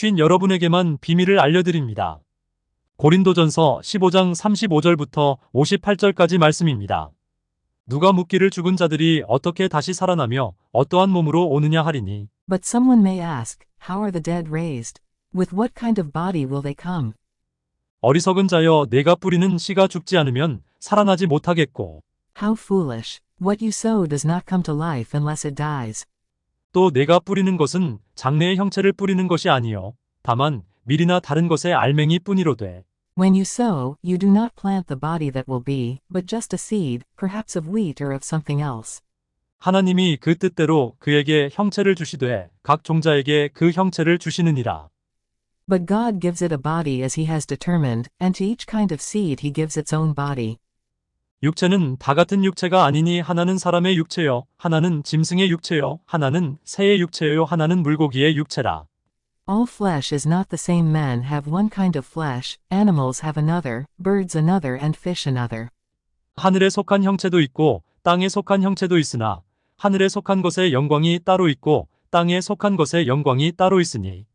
쉰 여러분에게만 비밀을 알려드립니다. 고린도전서 15장 35절부터 58절까지 말씀입니다. 누가 묻기를 죽은 자들이 어떻게 다시 살아나며 어떠한 몸으로 오느냐 하리니. But someone may ask, how are the dead raised? With what kind of body will they come? 어리석은 자여, 내가 뿌리는 씨가 죽지 않으면 살아나지 못하겠고, How foolish! What you sow does not come to life unless it dies. 또 내가 뿌리는 것은 장래의 형체를 뿌리는 것이 아니요 다만 밀이나 다른 것의 알맹이 뿐이로되. When you sow, you do not plant the body that will be, but just a seed, perhaps of wheat or of something else. 하나님이 그 뜻대로 그에게 형체를 주시되 각 종자에게 그 형체를 주시느니라. But God gives it a body as he has determined, and to each kind of seed he gives its own body. 육체는 다 같은 육체가 아니니 하나는 사람의 육체요, 하나는 짐승의 육체요, 하나는 새의 육체요, 하나는 물고기의 육체라. All flesh is not the same. Men have one kind of flesh, animals have another, birds another and fish another. 하늘에 속한 형체도 있고 땅에 속한 형체도 있으나 하늘에 속한 것의 영광이 따로 있고 땅에 속한 것의 영광이 따로 있으니.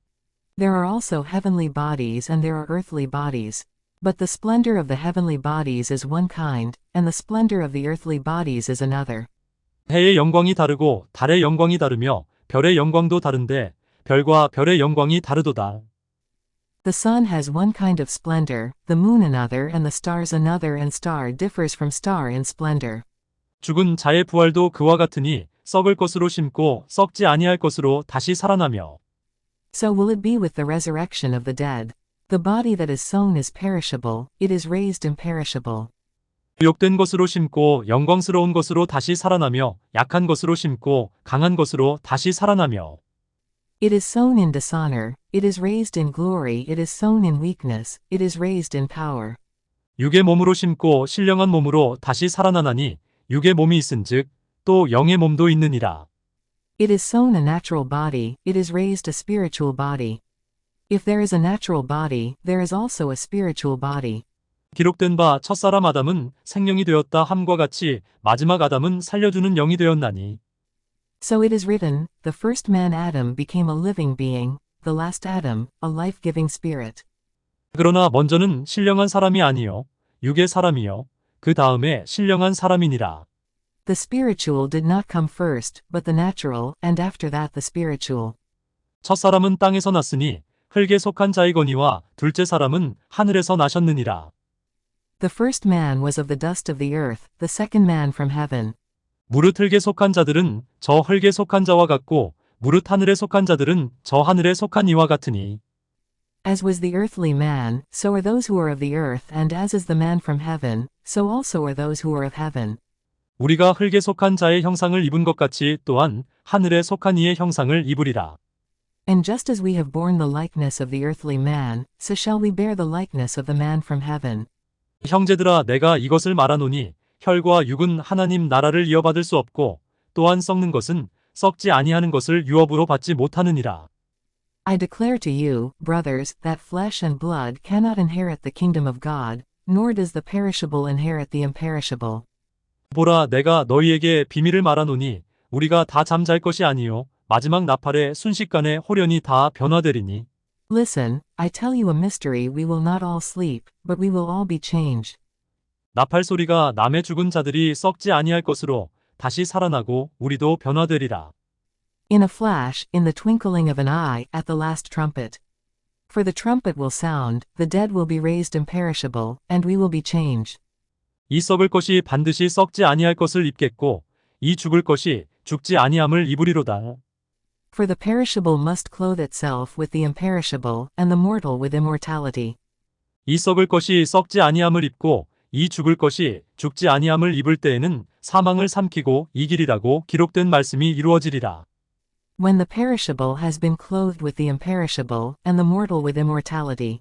There are also heavenly bodies and there are earthly bodies. But the splendor of the heavenly bodies is one kind, and the splendor of the earthly bodies is another. 해의 영광이 다르고 달의 영광이 다르며 별의 영광도 다른데 별과 별의 영광이 다르도다. The sun has one kind of splendor, the moon another and the stars another, and star differs from star in splendor. 죽은 자의 부활도 그와 같으니 썩을 것으로 심고 썩지 아니할 것으로 다시 살아나며. So will it be with the resurrection of the dead. The body that is sown is perishable, it is raised imperishable. 욕된 것으로 심고 영광스러운 것으로 다시 살아나며 약한 것으로 심고 강한 것으로 다시 살아나며. It is sown in dishonor, it is raised in glory, it is sown in weakness, it is raised in power. 육의 몸으로 심고 신령한 몸으로 다시 살아나나니 육의 몸이 있은즉 또 영의 몸도 있느니라. It is sown a natural body, it is raised a spiritual body. If there is a natural body, there is also a spiritual body. 기록된 바 첫사람 아담은 생명이 되었다 함과 같이 마지막 아담은 살려주는 영이 되었나니. So it is written, the first man Adam became a living being, the last Adam, a life-giving spirit. 그러나 먼저는 신령한 사람이 아니요 육의 사람이요 그 다음에 신령한 사람이니라. The spiritual did not come first, but the natural, and after that the spiritual. 첫사람은 땅에서 났으니 흙에 속한 자이거니와 둘째 사람은 하늘에서 나셨느니라. The first man was of the dust of the earth, the second man from heaven. 무릇 흙에 속한 자들은 저 흙에 속한 자와 같고 무릇 하늘에 속한 자들은 저 하늘에 속한 이와 같으니. As was the earthly man, so are those who are of the earth, and as is the man from heaven, so also are those who are of heaven. 우리가 흙에 속한 자의 형상을 입은 것 같이 또한 하늘에 속한 이의 형상을 입으리라. And just as we have borne the likeness of the earthly man, so shall we bear the likeness of the man from heaven. 형제들아, 내가 이것을 말하노니 혈과 육은 하나님 나라를 이어받을 수 없고 또한 썩는 것은 썩지 아니하는 것을 유업으로 받지 못하느니라. I declare to you, brothers, that flesh and blood cannot inherit the kingdom of God, nor does the perishable inherit the imperishable. 보라, 내가 너희에게 비밀을 말하노니 우리가 다 잠잘 것이 아니요 마지막 나팔에 순식간에 홀연히 다 변화되리니. Listen, I tell you a mystery, we will not all sleep, but we will all be changed. 나팔 소리가 남의 죽은 자들이 썩지 아니할 것으로 다시 살아나고 우리도 변화되리라. In a flash, in the twinkling of an eye, at the last trumpet. For the trumpet will sound, the dead will be raised imperishable, and we will be changed. 이 썩을 것이 반드시 썩지 아니할 것을 입겠고 이 죽을 것이 죽지 아니함을 입으리로다. For the perishable must clothe itself with the imperishable, and the mortal with immortality. 이 썩을 것이 썩지 아니함을 입고 이 죽을 것이 죽지 아니함을 입을 때에는 사망을 삼키고 이기리라고 기록된 말씀이 이루어지리라. When the perishable has been clothed with the imperishable, and the mortal with immortality.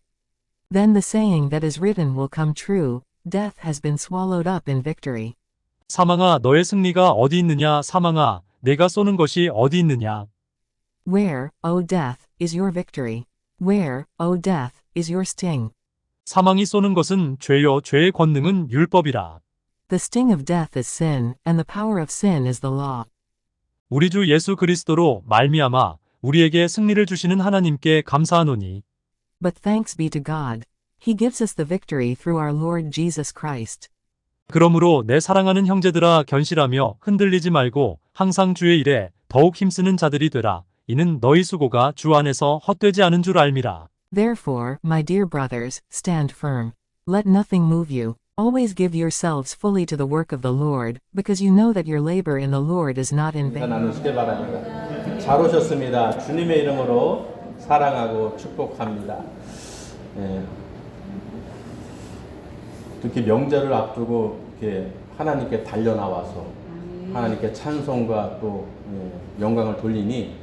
Then the saying that is written will come true, death has been swallowed up in victory. 사망아, 너의 승리가 어디 있느냐? 사망아, 내가 쏘는 것이 어디 있느냐? Where, O death, is your victory? Where, O death, is your sting? 사망이 쏘는 것은 죄요, 죄의 권능은 율법이라. The sting of death is sin, and the power of sin is the law. 우리 주 예수 그리스도로 말미암아 우리에게 승리를 주시는 하나님께 감사하노니 But thanks be to God. He gives us the victory through our Lord Jesus Christ. 그러므로 내 사랑하는 형제들아 견실하며 흔들리지 말고 항상 주의 일에 더욱 힘쓰는 자들이 되라. 이는 너희 수고가 주 안에서 헛되지 않은 줄 알미라. Therefore, my dear brothers, stand firm. Let nothing move you. Always give yourselves fully to the work of the Lord, because you know that your labor in the Lord is not in 인사 vain. 나누시길 바랍니다. 잘 오셨습니다. 주님의 이름으로 사랑하고 축복합니다. 예. 특히 명절을 앞두고 이렇게 하나님께 달려 나와서 하나님께 찬송과 또 영광을 돌리니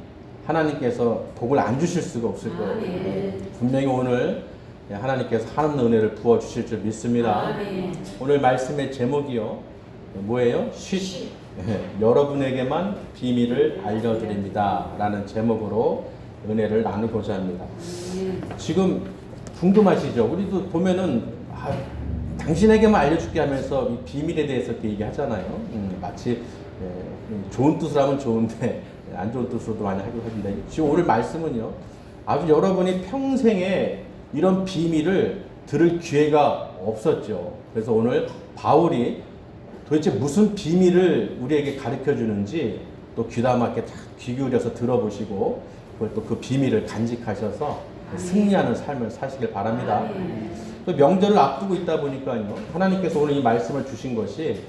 하나님께서 복을 안 주실 수가 없을 거예요. 분명히 오늘 하나님께서 하나님 은혜를 부어 주실 줄 믿습니다. 오늘 말씀의 제목이요. 뭐예요? 여러분에게만 비밀을 알려드립니다. 라는 제목으로 은혜를 나누고자 합니다. 지금 궁금하시죠? 우리도 보면은 당신에게만 알려줄게 하면서 이 비밀에 대해서 이렇게 얘기하잖아요. 마치 좋은 뜻으로 하면 좋은데 안 좋은 뜻으로도 많이 하기도 하는데 지금 오늘 말씀은요. 아주 여러분이 평생에 이런 비밀을 들을 기회가 없었죠. 그래서 오늘 바울이 도대체 무슨 비밀을 우리에게 가르쳐 주는지 또 귀담아 이렇게 귀 기울여서 들어보시고 그걸 또 그 비밀을 간직하셔서 승리하는 삶을 사시길 바랍니다. 또 명절을 앞두고 있다 보니까요. 하나님께서 오늘 이 말씀을 주신 것이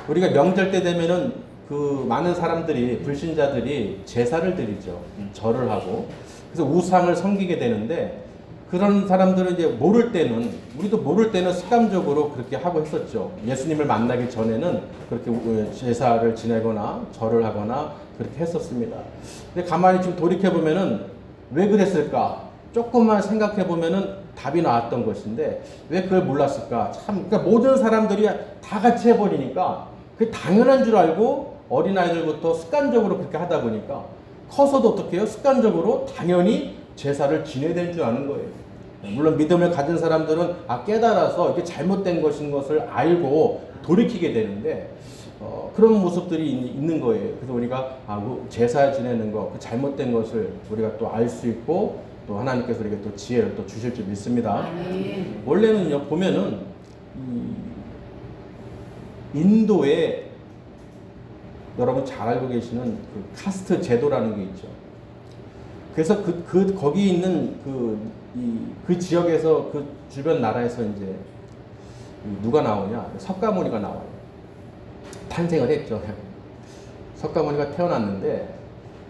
우리가 명절 때 되면은 그 많은 사람들이 불신자들이 제사를 드리죠. 절을 하고 그래서 우상을 섬기게 되는데 그런 사람들은 이제 모를 때는 우리도 모를 때는 습관적으로 그렇게 하고 했었죠. 예수님을 만나기 전에는 그렇게 제사를 지내거나 절을 하거나 그렇게 했었습니다. 근데 가만히 지금 돌이켜 보면은 왜 그랬을까? 조금만 생각해 보면은 답이 나왔던 것인데 왜 그걸 몰랐을까? 참 그러니까 모든 사람들이 다 같이 해버리니까 그게 당연한 줄 알고 어린아이들부터 습관적으로 그렇게 하다 보니까 커서도 어떻게 해요? 습관적으로 당연히 제사를 지내야 되는 줄 아는 거예요. 물론 믿음을 가진 사람들은 깨달아서 이게 잘못된 것인 것을 알고 돌이키게 되는데 그런 모습들이 있는 거예요. 그래서 우리가 제사 지내는 거, 그 잘못된 것을 우리가 또 알 수 있고 또 하나님께서 우리에게 또 지혜를 또 주실 줄 믿습니다. 원래는요 보면은 인도에 여러분 잘 알고 계시는 그 카스트 제도라는 게 있죠. 그래서 거기 있는 그 지역에서 그 주변 나라에서 이제 누가 나오냐? 석가모니가 나와요. 탄생을 했죠. 석가모니가 태어났는데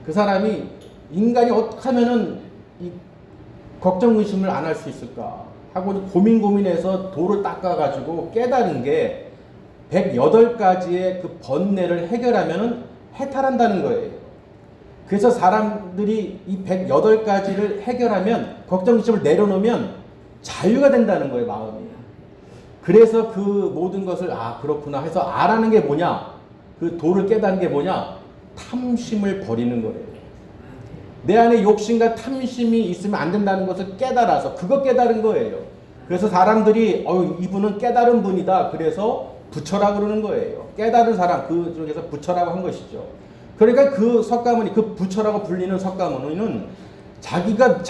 그 사람이 인간이 어떻게 하면은 이 걱정 의심을 안 할 수 있을까 하고 고민해서 돌을 닦아가지고 깨달은 게 108가지의 그 번뇌를 해결하면은 해탈한다는 거예요. 그래서 사람들이 이 108가지를 해결하면 걱정심을 내려놓으면 자유가 된다는 거예요, 마음이. 그래서 그 모든 것을 그렇구나 해서 알아는 게 뭐냐? 그 도를 깨닫는 게 뭐냐? 탐심을 버리는 거예요. 내 안에 욕심과 탐심이 있으면 안 된다는 것을 깨달아서 그거 깨달은 거예요. 그래서 사람들이 이분은 깨달은 분이다. 그래서 부처라고 그러는 거예요. 깨달은 사람 그 중에서 부처라고 한 것이죠. 그러니까 그 석가모니, 그 부처라고 불리는 석가모니는 자기가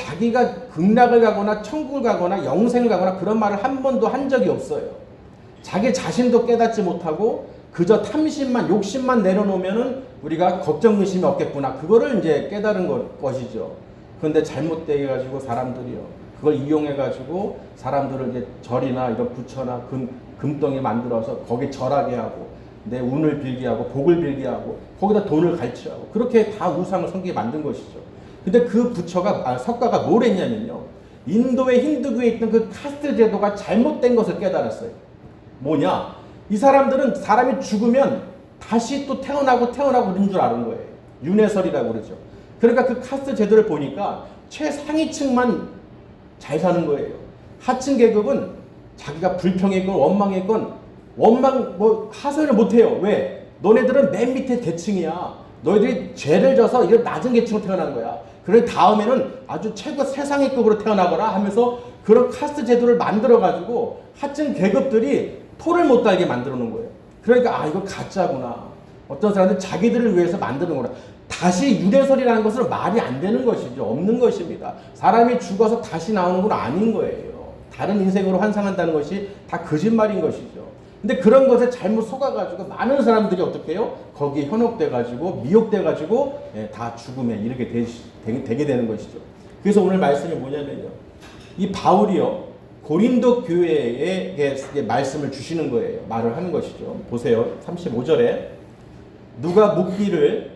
극락을 가거나 천국을 가거나 영생을 가거나 그런 말을 한 번도 한 적이 없어요. 자기 자신도 깨닫지 못하고 그저 탐심만, 욕심만 내려놓으면은 우리가 걱정 의심이 없겠구나. 그거를 이제 깨달은 것이죠. 그런데 잘못되게 가지고 사람들이요. 그걸 이용해 가지고 사람들을 이제 절이나 이런 부처나 금덩이 만들어서 거기 절하게 하고 내 운을 빌게 하고 복을 빌게 하고 거기다 돈을 갈취하고 그렇게 다 우상을 섬기게 만든 것이죠. 근데 그 석가가 뭘 했냐면요. 인도의 힌두교에 있던 그 카스트 제도가 잘못된 것을 깨달았어요. 뭐냐? 이 사람들은 사람이 죽으면 다시 또 태어나고 그런 줄 아는 거예요. 윤회설이라고 그러죠. 그러니까 그 카스트 제도를 보니까 최상위층만 잘 사는 거예요. 하층 계급은 자기가 불평했건 원망했건 하소연을 못해요. 왜? 너네들은 맨 밑에 계층이야. 너희들이 죄를 져서 이런 낮은 계층으로 태어난 거야. 그래 다음에는 아주 최고 세상위급으로 태어나거나 하면서 그런 카스트 제도를 만들어가지고 하층 계급들이 토를 못 달게 만들어 놓은 거예요. 그러니까 이거 가짜구나. 어떤 사람들 자기들을 위해서 만드는 거라. 다시 유래설이라는 것은 말이 안 되는 것이죠. 없는 것입니다. 사람이 죽어서 다시 나오는 건 아닌 거예요. 다른 인생으로 환상한다는 것이 다 거짓말인 것이죠. 근데 그런 것에 잘못 속아가지고 많은 사람들이 어떻게 해요? 거기에 현혹돼가지고 미혹돼가지고 다 죽음에 이르게 되게 되는 것이죠. 그래서 오늘 말씀이 뭐냐면요. 이 바울이요. 고린도 교회에 말씀을 주시는 거예요. 말을 하는 것이죠. 보세요. 35절에 누가 묻기를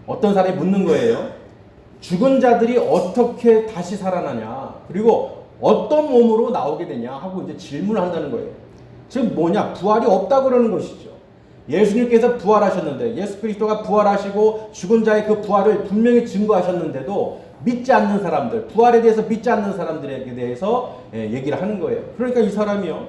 어떤 사람이 묻는 거예요. 죽은 자들이 어떻게 다시 살아나냐. 그리고 어떤 몸으로 나오게 되냐 하고 이제 질문을 한다는 거예요. 즉 뭐냐? 부활이 없다고 그러는 것이죠. 예수님께서 부활하셨는데 예수 그리스도가 부활하시고 죽은 자의 그 부활을 분명히 증거하셨는데도 믿지 않는 사람들, 부활에 대해서 믿지 않는 사람들에게 대해서 얘기를 하는 거예요. 그러니까 이 사람이요.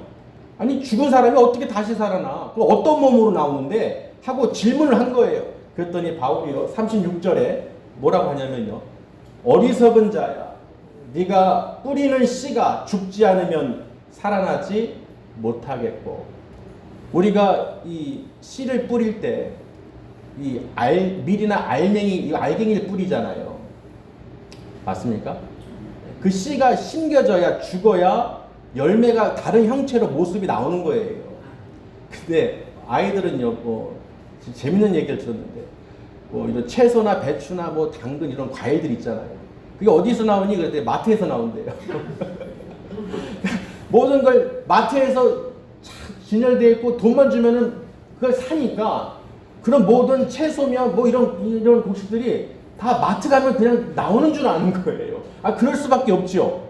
아니 죽은 사람이 어떻게 다시 살아나? 그 어떤 몸으로 나오는데? 하고 질문을 한 거예요. 그랬더니 바울이요. 36절에 뭐라고 하냐면요. 어리석은 자야. 네가 뿌리는 씨가 죽지 않으면 살아나지 못하겠고. 우리가 이 씨를 뿌릴 때 이 밀이나 알갱이를 뿌리잖아요. 맞습니까? 그 씨가 심겨져야 죽어야 열매가 다른 형체로 모습이 나오는 거예요. 근데 아이들은요, 재밌는 얘기를 들었는데, 이런 채소나 배추나 당근 이런 과일들 있잖아요. 그게 어디서 나오니? 그랬더니 마트에서 나온대요. 모든 걸 마트에서 진열되어 있고 돈만 주면은 그걸 사니까 그런 모든 채소며 이런 곡식들이 다 마트 가면 그냥 나오는 줄 아는 거예요. 그럴 수밖에 없죠.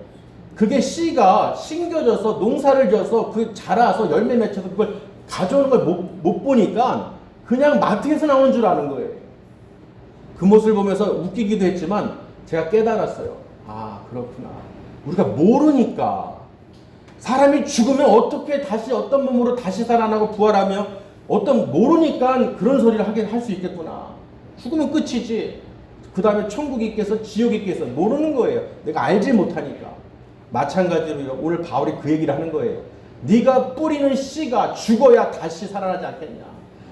그게 씨가 심겨져서 농사를 져서 그 자라서 열매 맺혀서 그걸 가져오는 걸 못 보니까 그냥 마트에서 나오는 줄 아는 거예요. 그 모습을 보면서 웃기기도 했지만 제가 깨달았어요. 그렇구나. 우리가 모르니까 사람이 죽으면 어떻게 다시 어떤 몸으로 다시 살아나고 부활하며 모르니까 그런 소리를 할 수 있겠구나. 죽으면 끝이지. 그 다음에 천국이 있겠어 지옥이 있겠어 모르는 거예요. 내가 알지 못하니까. 마찬가지로 오늘 바울이 그 얘기를 하는 거예요. 네가 뿌리는 씨가 죽어야 다시 살아나지 않겠냐.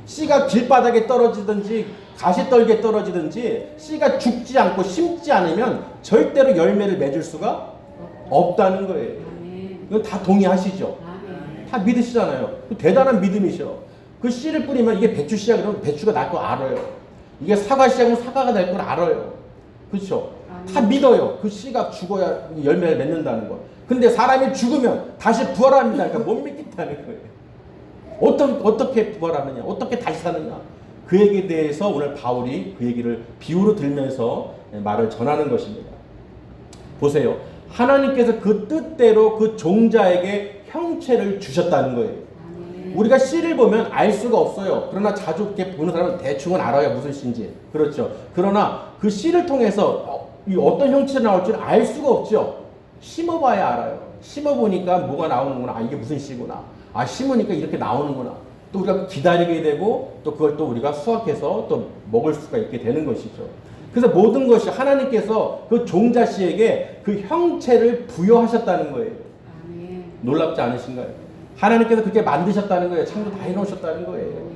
씨가 길바닥에 떨어지든지 가시떨기에 떨어지든지 씨가 죽지 않고 심지 않으면 절대로 열매를 맺을 수가 없다는 거예요. 이건 다 동의하시죠? 다 믿으시잖아요. 대단한 믿음이셔. 그 씨를 뿌리면 이게 배추 씨야 그러면 배추가 날 거 알아요. 이게 사과 씨야 그러면 사과가 날 걸 알아요. 그렇죠? 다 믿어요. 그 씨가 죽어야 열매를 맺는다는 거. 근데 사람이 죽으면 다시 부활합니다. 그러니까 못 믿겠다는 거예요. 어떻게 부활하느냐? 어떻게 다시 사느냐? 그 얘기에 대해서 오늘 바울이 그 얘기를 비유로 들면서 말을 전하는 것입니다. 보세요. 하나님께서 그 뜻대로 그 종자에게 형체를 주셨다는 거예요. 우리가 씨를 보면 알 수가 없어요. 그러나 자주 이렇게 보는 사람은 대충은 알아요. 무슨 씨인지. 그렇죠. 그러나 그 씨를 통해서 어떤 형체가 나올지는 알 수가 없죠. 심어봐야 알아요. 심어보니까 뭐가 나오는구나. 이게 무슨 씨구나. 심으니까 이렇게 나오는구나. 또 우리가 기다리게 되고 또 그걸 또 우리가 수확해서 또 먹을 수가 있게 되는 것이죠. 그래서 모든 것이 하나님께서 그 종자 씨에게 그 형체를 부여하셨다는 거예요. 놀랍지 않으신가요? 하나님께서 그렇게 만드셨다는 거예요. 창조 다 해놓으셨다는 거예요.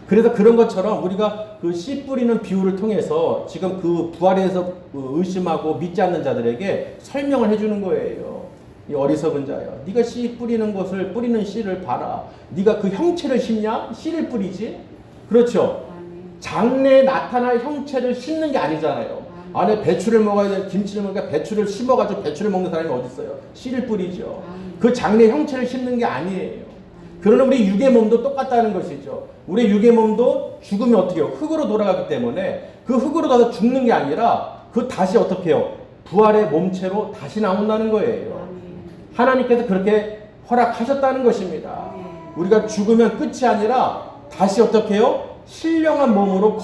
그래서 그런 것처럼 우리가 그 씨 뿌리는 비유를 통해서 지금 그 부활에서 의심하고 믿지 않는 자들에게 설명을 해주는 거예요. 이 어리석은 자야. 네가 씨 뿌리는 것을 뿌리는 씨를 봐라. 네가 그 형체를 심냐? 씨를 뿌리지. 그렇죠. 장래에 나타날 형체를 심는 게 아니잖아요. 안에 배추를 먹어야 돼. 김치를 먹으니까 배추를 심어가지고 배추를 먹는 사람이 어디 있어요? 씨를 뿌리죠. 그 장래 형체를 심는 게 아니에요. 그러나 우리 육의 몸도 똑같다는 것이죠. 우리 육의 몸도 죽으면 어떻게 해요? 흙으로 돌아가기 때문에 그 흙으로 가서 죽는 게 아니라 그 다시 어떻게 해요? 부활의 몸체로 다시 나온다는 거예요. 하나님께서 그렇게 허락하셨다는 것입니다. 우리가 죽으면 끝이 아니라 다시 어떻게 해요? 신령한 몸으로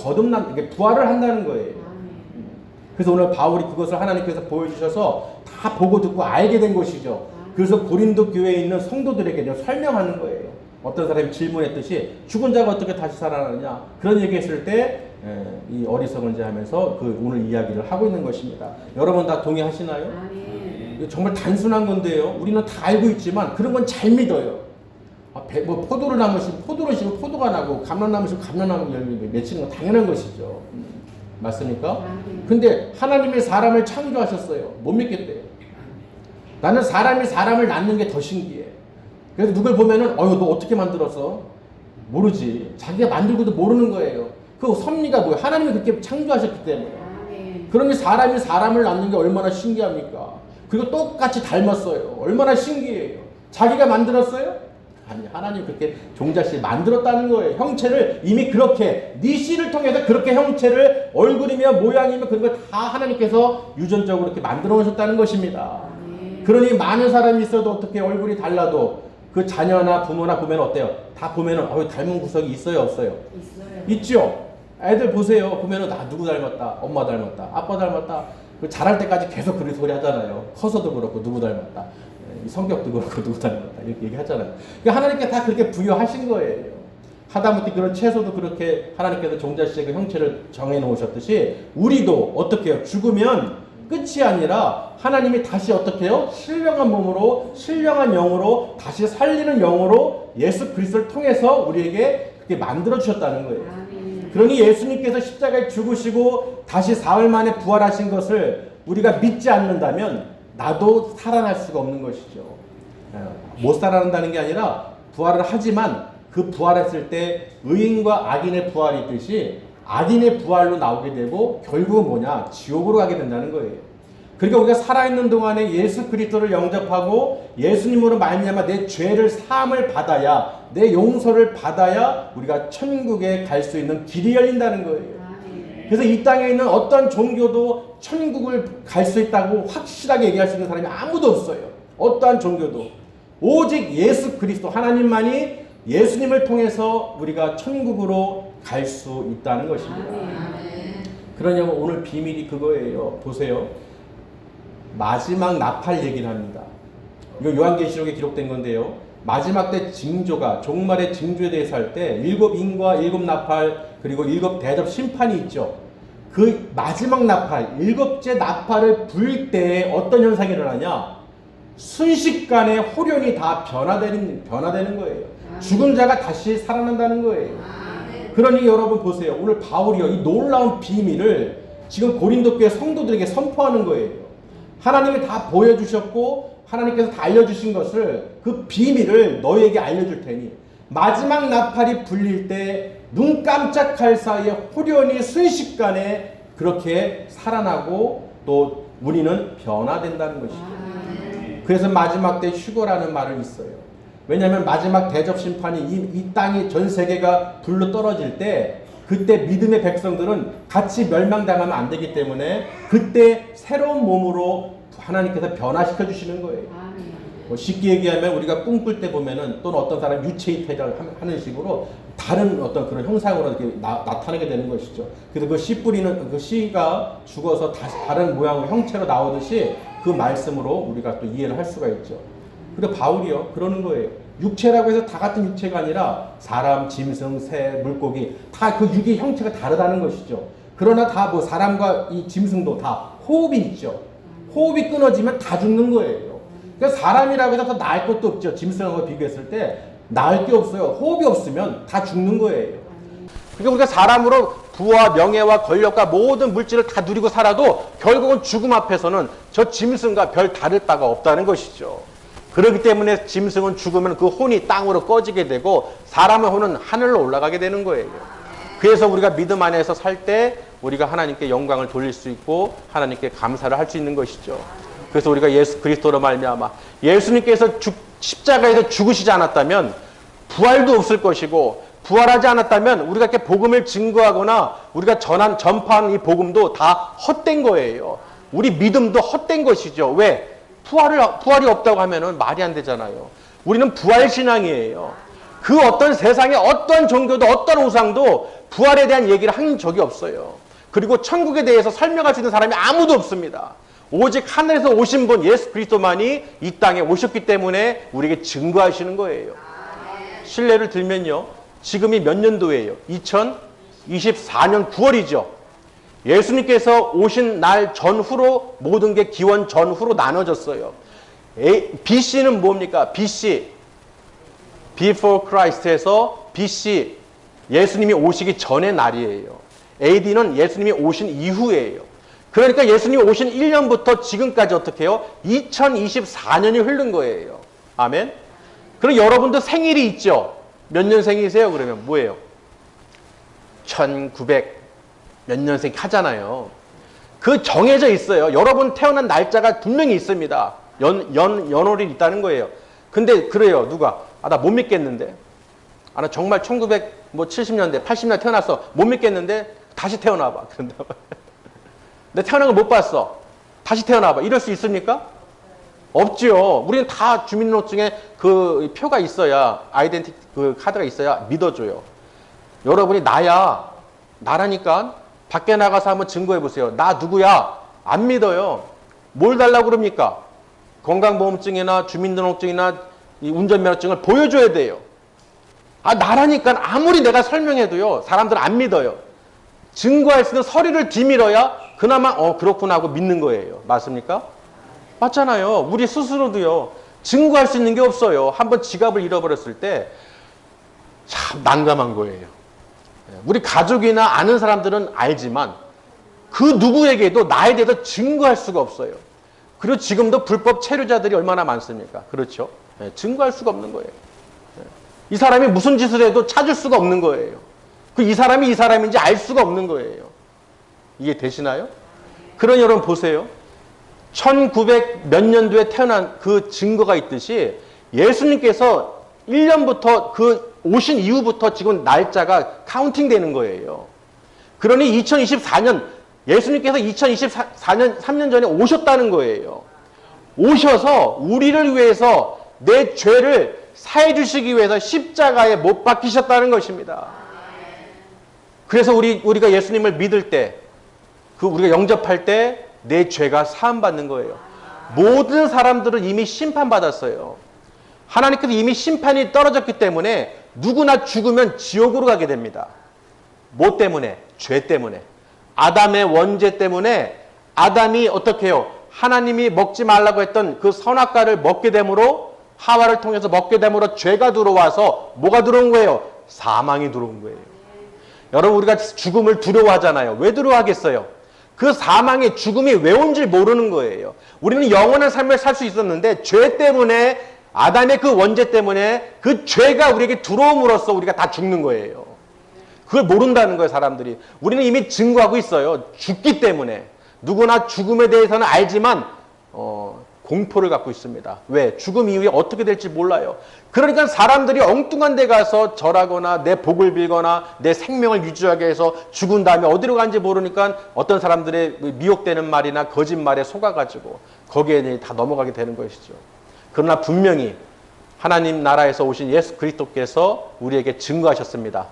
이게 부활을 한다는 거예요. 그래서 오늘 바울이 그것을 하나님께서 보여주셔서 다 보고 듣고 알게 된 것이죠. 그래서 고린도 교회에 있는 성도들에게 설명하는 거예요. 어떤 사람이 질문했듯이 죽은 자가 어떻게 다시 살아나느냐 그런 얘기했을 때 이 어리석은 자 하면서 그 오늘 이야기를 하고 있는 것입니다. 여러분 다 동의하시나요? 정말 단순한 건데요. 우리는 다 알고 있지만 그런 건 잘 믿어요. 포도를 심으면 포도가 나고 감람나무 심으면 감람나무 열매 맺히는 건 당연한 것이죠. 맞습니까? 근데 하나님이 사람을 창조하셨어요. 못 믿겠대요. 나는 사람이 사람을 낳는 게 더 신기해. 그래서 누굴 보면은 너 어떻게 만들었어? 모르지. 자기가 만들고도 모르는 거예요. 그 섭리가 뭐예요? 하나님이 그렇게 창조하셨기 때문에. 그러니 사람이 사람을 낳는 게 얼마나 신기합니까? 그리고 똑같이 닮았어요. 얼마나 신기해요. 자기가 만들었어요? 아니, 하나님 그렇게 종자씨 만들었다는 거예요. 형체를 이미 그렇게 네 씨를 통해서 그렇게 형체를 얼굴이며 모양이며 그런 걸 다 하나님께서 유전적으로 이렇게 만들어 놓으셨다는 것입니다. 그러니 많은 사람이 있어도 어떻게 얼굴이 달라도 그 자녀나 부모나 보면 어때요? 다 보면은 닮은 구석이 있어요, 없어요? 있죠. 애들 보세요. 보면은 나 누구 닮았다, 엄마 닮았다, 아빠 닮았다. 그 자랄 때까지 계속 그런 소리 하잖아요. 커서도 그렇고 누구 닮았다, 성격도 그렇고 누구 닮았다 이렇게 얘기하잖아요. 그러니까 하나님께 다 그렇게 부여하신 거예요. 하다못해 그런 채소도 그렇게 하나님께서 종자씨의 그 형체를 정해 놓으셨듯이 우리도 어떻게 해요? 죽으면 끝이 아니라 하나님이 다시 어떻게 해요? 신령한 몸으로 신령한 영으로 다시 살리는 영으로 예수 그리스도를 통해서 우리에게 그렇게 만들어 주셨다는 거예요. 그러니 예수님께서 십자가에 죽으시고 다시 사흘 만에 부활하신 것을 우리가 믿지 않는다면 나도 살아날 수가 없는 것이죠. 못 살아난다는 게 아니라 부활을 하지만 그 부활했을 때 의인과 악인의 부활이 있듯이 악인의 부활로 나오게 되고 결국은 뭐냐? 지옥으로 가게 된다는 거예요. 그러니까 우리가 살아있는 동안에 예수 그리스도를 영접하고 예수님으로 말미암아 내 죄를 사함을 받아야, 내 용서를 받아야 우리가 천국에 갈 수 있는 길이 열린다는 거예요. 그래서 이 땅에 있는 어떤 종교도 천국을 갈 수 있다고 확실하게 얘기할 수 있는 사람이 아무도 없어요. 어떠한 종교도. 오직 예수 그리스도 하나님만이 예수님을 통해서 우리가 천국으로 갈 수 있다는 것입니다. 그러냐면 오늘 비밀이 그거예요. 보세요. 마지막 나팔 얘기를 합니다. 이거 요한계시록에 기록된 건데요. 마지막 때 징조가, 종말의 징조에 대해서 할 때 일곱 인과 일곱 나팔 그리고 일곱 대접 심판이 있죠. 그 마지막 나팔, 일곱째 나팔을 불 때 어떤 현상이 일어나냐? 순식간에 호련이 다 변화되는 거예요. 죽은 자가 다시 살아난다는 거예요. 그러니 여러분 보세요. 오늘 바울이요, 이 놀라운 비밀을 지금 고린도 교회 성도들에게 선포하는 거예요. 하나님이 다 보여주셨고 하나님께서 다 알려주신 것을, 그 비밀을 너희에게 알려줄 테니 마지막 나팔이 불릴 때 눈 깜짝할 사이에 호련히 순식간에 그렇게 살아나고 또 우리는 변화된다는 것이죠. 그래서 마지막 때 휴거라는 말을 있어요. 왜냐하면 마지막 대접 심판이 이 땅이 전 세계가 불로 떨어질 때 그때 믿음의 백성들은 같이 멸망당하면 안 되기 때문에 그때 새로운 몸으로 하나님께서 변화시켜 주시는 거예요. 쉽게 얘기하면 우리가 꿈꿀 때 보면은, 또는 어떤 사람 유체이태를 하는 식으로 다른 어떤 그런 형상으로 이렇게 나타나게 되는 것이죠. 그래서 그 씨 뿌리는 그 씨가 죽어서 다시 다른 모양의 형체로 나오듯이 그 말씀으로 우리가 또 이해를 할 수가 있죠. 근데 바울이요, 그러는 거예요. 육체라고 해서 다 같은 육체가 아니라 사람, 짐승, 새, 물고기 다 그 육의 형체가 다르다는 것이죠. 그러나 다 뭐 사람과 이 짐승도 다 호흡이 있죠. 호흡이 끊어지면 다 죽는 거예요. 그러니까 사람이라고 해서 더 나을 것도 없죠. 짐승하고 비교했을 때 나을 게 없어요. 호흡이 없으면 다 죽는 거예요. 그러니까 우리가 사람으로 부와 명예와 권력과 모든 물질을 다 누리고 살아도 결국은 죽음 앞에서는 저 짐승과 별 다를 바가 없다는 것이죠. 그렇기 때문에 짐승은 죽으면 그 혼이 땅으로 꺼지게 되고 사람의 혼은 하늘로 올라가게 되는 거예요. 그래서 우리가 믿음 안에서 살 때 우리가 하나님께 영광을 돌릴 수 있고 하나님께 감사를 할 수 있는 것이죠. 그래서 우리가 예수 그리스도로 말미암아 예수님께서 십자가에서 죽으시지 않았다면 부활도 없을 것이고, 부활하지 않았다면 우리가 이렇게 복음을 증거하거나 우리가 전파하는 이 복음도 다 헛된 거예요. 우리 믿음도 헛된 것이죠. 왜? 부활이 없다고 하면은 말이 안 되잖아요. 우리는 부활신앙이에요. 그 어떤 세상의 어떤 종교도 어떤 우상도 부활에 대한 얘기를 한 적이 없어요. 그리고 천국에 대해서 설명할 수 있는 사람이 아무도 없습니다. 오직 하늘에서 오신 분 예수 그리스도만이 이 땅에 오셨기 때문에 우리에게 증거하시는 거예요. 실례를 들면요, 지금이 몇 년도예요? 2024년 9월이죠. 예수님께서 오신 날 전후로 모든 게 기원 전후로 나눠졌어요. BC는 뭡니까? BC, Before Christ에서 BC, 예수님이 오시기 전의 날이에요. AD는 예수님이 오신 이후예요. 그러니까 예수님이 오신 1년부터 지금까지 어떻게 해요? 2024년이 흐른 거예요. 아멘. 그럼 여러분도 생일이 있죠? 몇 년생이세요? 그러면 뭐예요? 1900 몇 년생 하잖아요. 그 정해져 있어요. 여러분 태어난 날짜가 분명히 있습니다. 연월이 있다는 거예요. 근데 그래요. 누가? 아, 나 못 믿겠는데. 아, 나 정말 1970년대, 80년대 태어났어. 못 믿겠는데 다시 태어나봐. 그런다. 내 태어난 걸 못 봤어. 다시 태어나봐. 이럴 수 있습니까? 없죠. 우리는 다 주민등록증에 그 표가 있어야, 아이덴티 그 카드가 있어야 믿어줘요. 여러분이 나라니까 밖에 나가서 한번 증거해 보세요. 나 누구야? 안 믿어요. 뭘 달라고 그럽니까? 건강보험증이나 주민등록증이나 이 운전면허증을 보여줘야 돼요. 아, 나라니까 아무리 내가 설명해도요, 사람들은 안 믿어요. 증거할 수 있는 서류를 뒤밀어야 그나마 그렇구나 하고 믿는 거예요. 맞습니까? 맞잖아요. 우리 스스로도요, 증거할 수 있는 게 없어요. 한번 지갑을 잃어버렸을 때 참 난감한 거예요. 우리 가족이나 아는 사람들은 알지만 그 누구에게도 나에 대해서 증거할 수가 없어요. 그리고 지금도 불법 체류자들이 얼마나 많습니까? 그렇죠? 증거할 수가 없는 거예요. 이 사람이 무슨 짓을 해도 찾을 수가 없는 거예요. 이 사람이 이 사람인지 알 수가 없는 거예요. 이게 되시나요? 그런 여러분 보세요. 1900 몇 년도에 태어난 그 증거가 있듯이 예수님께서 1년부터 그 오신 이후부터 지금 날짜가 카운팅 되는 거예요. 그러니 2024년, 예수님께서 2024년, 3년 전에 오셨다는 거예요. 오셔서 우리를 위해서 내 죄를 사해 주시기 위해서 십자가에 못 박히셨다는 것입니다. 그래서 우리가 예수님을 믿을 때, 우리가 영접할 때 내 죄가 사함받는 거예요. 모든 사람들은 이미 심판받았어요. 하나님께서 이미 심판이 떨어졌기 때문에 누구나 죽으면 지옥으로 가게 됩니다. 뭐 때문에? 죄 때문에. 아담의 원죄 때문에 아담이 어떻게 해요? 하나님이 먹지 말라고 했던 그 선악과를 먹게 되므로, 하와를 통해서 먹게 되므로 죄가 들어와서 뭐가 들어온 거예요? 사망이 들어온 거예요. 여러분, 우리가 죽음을 두려워하잖아요. 왜 두려워하겠어요? 그 사망의 죽음이 왜 온지 모르는 거예요. 우리는 영원한 삶을 살 수 있었는데 죄 때문에, 아담의 그 원죄 때문에 그 죄가 우리에게 들어옴으로써 우리가 다 죽는 거예요. 그걸 모른다는 거예요, 사람들이. 우리는 이미 증거하고 있어요. 죽기 때문에. 누구나 죽음에 대해서는 알지만 공포를 갖고 있습니다. 왜? 죽음 이후에 어떻게 될지 몰라요. 그러니까 사람들이 엉뚱한 데 가서 절하거나 내 복을 빌거나 내 생명을 유지하게 해서 죽은 다음에 어디로 간지 모르니까 어떤 사람들의 미혹되는 말이나 거짓말에 속아가지고 거기에 다 넘어가게 되는 것이죠. 그러나 분명히 하나님 나라에서 오신 예수 그리스도께서 우리에게 증거하셨습니다.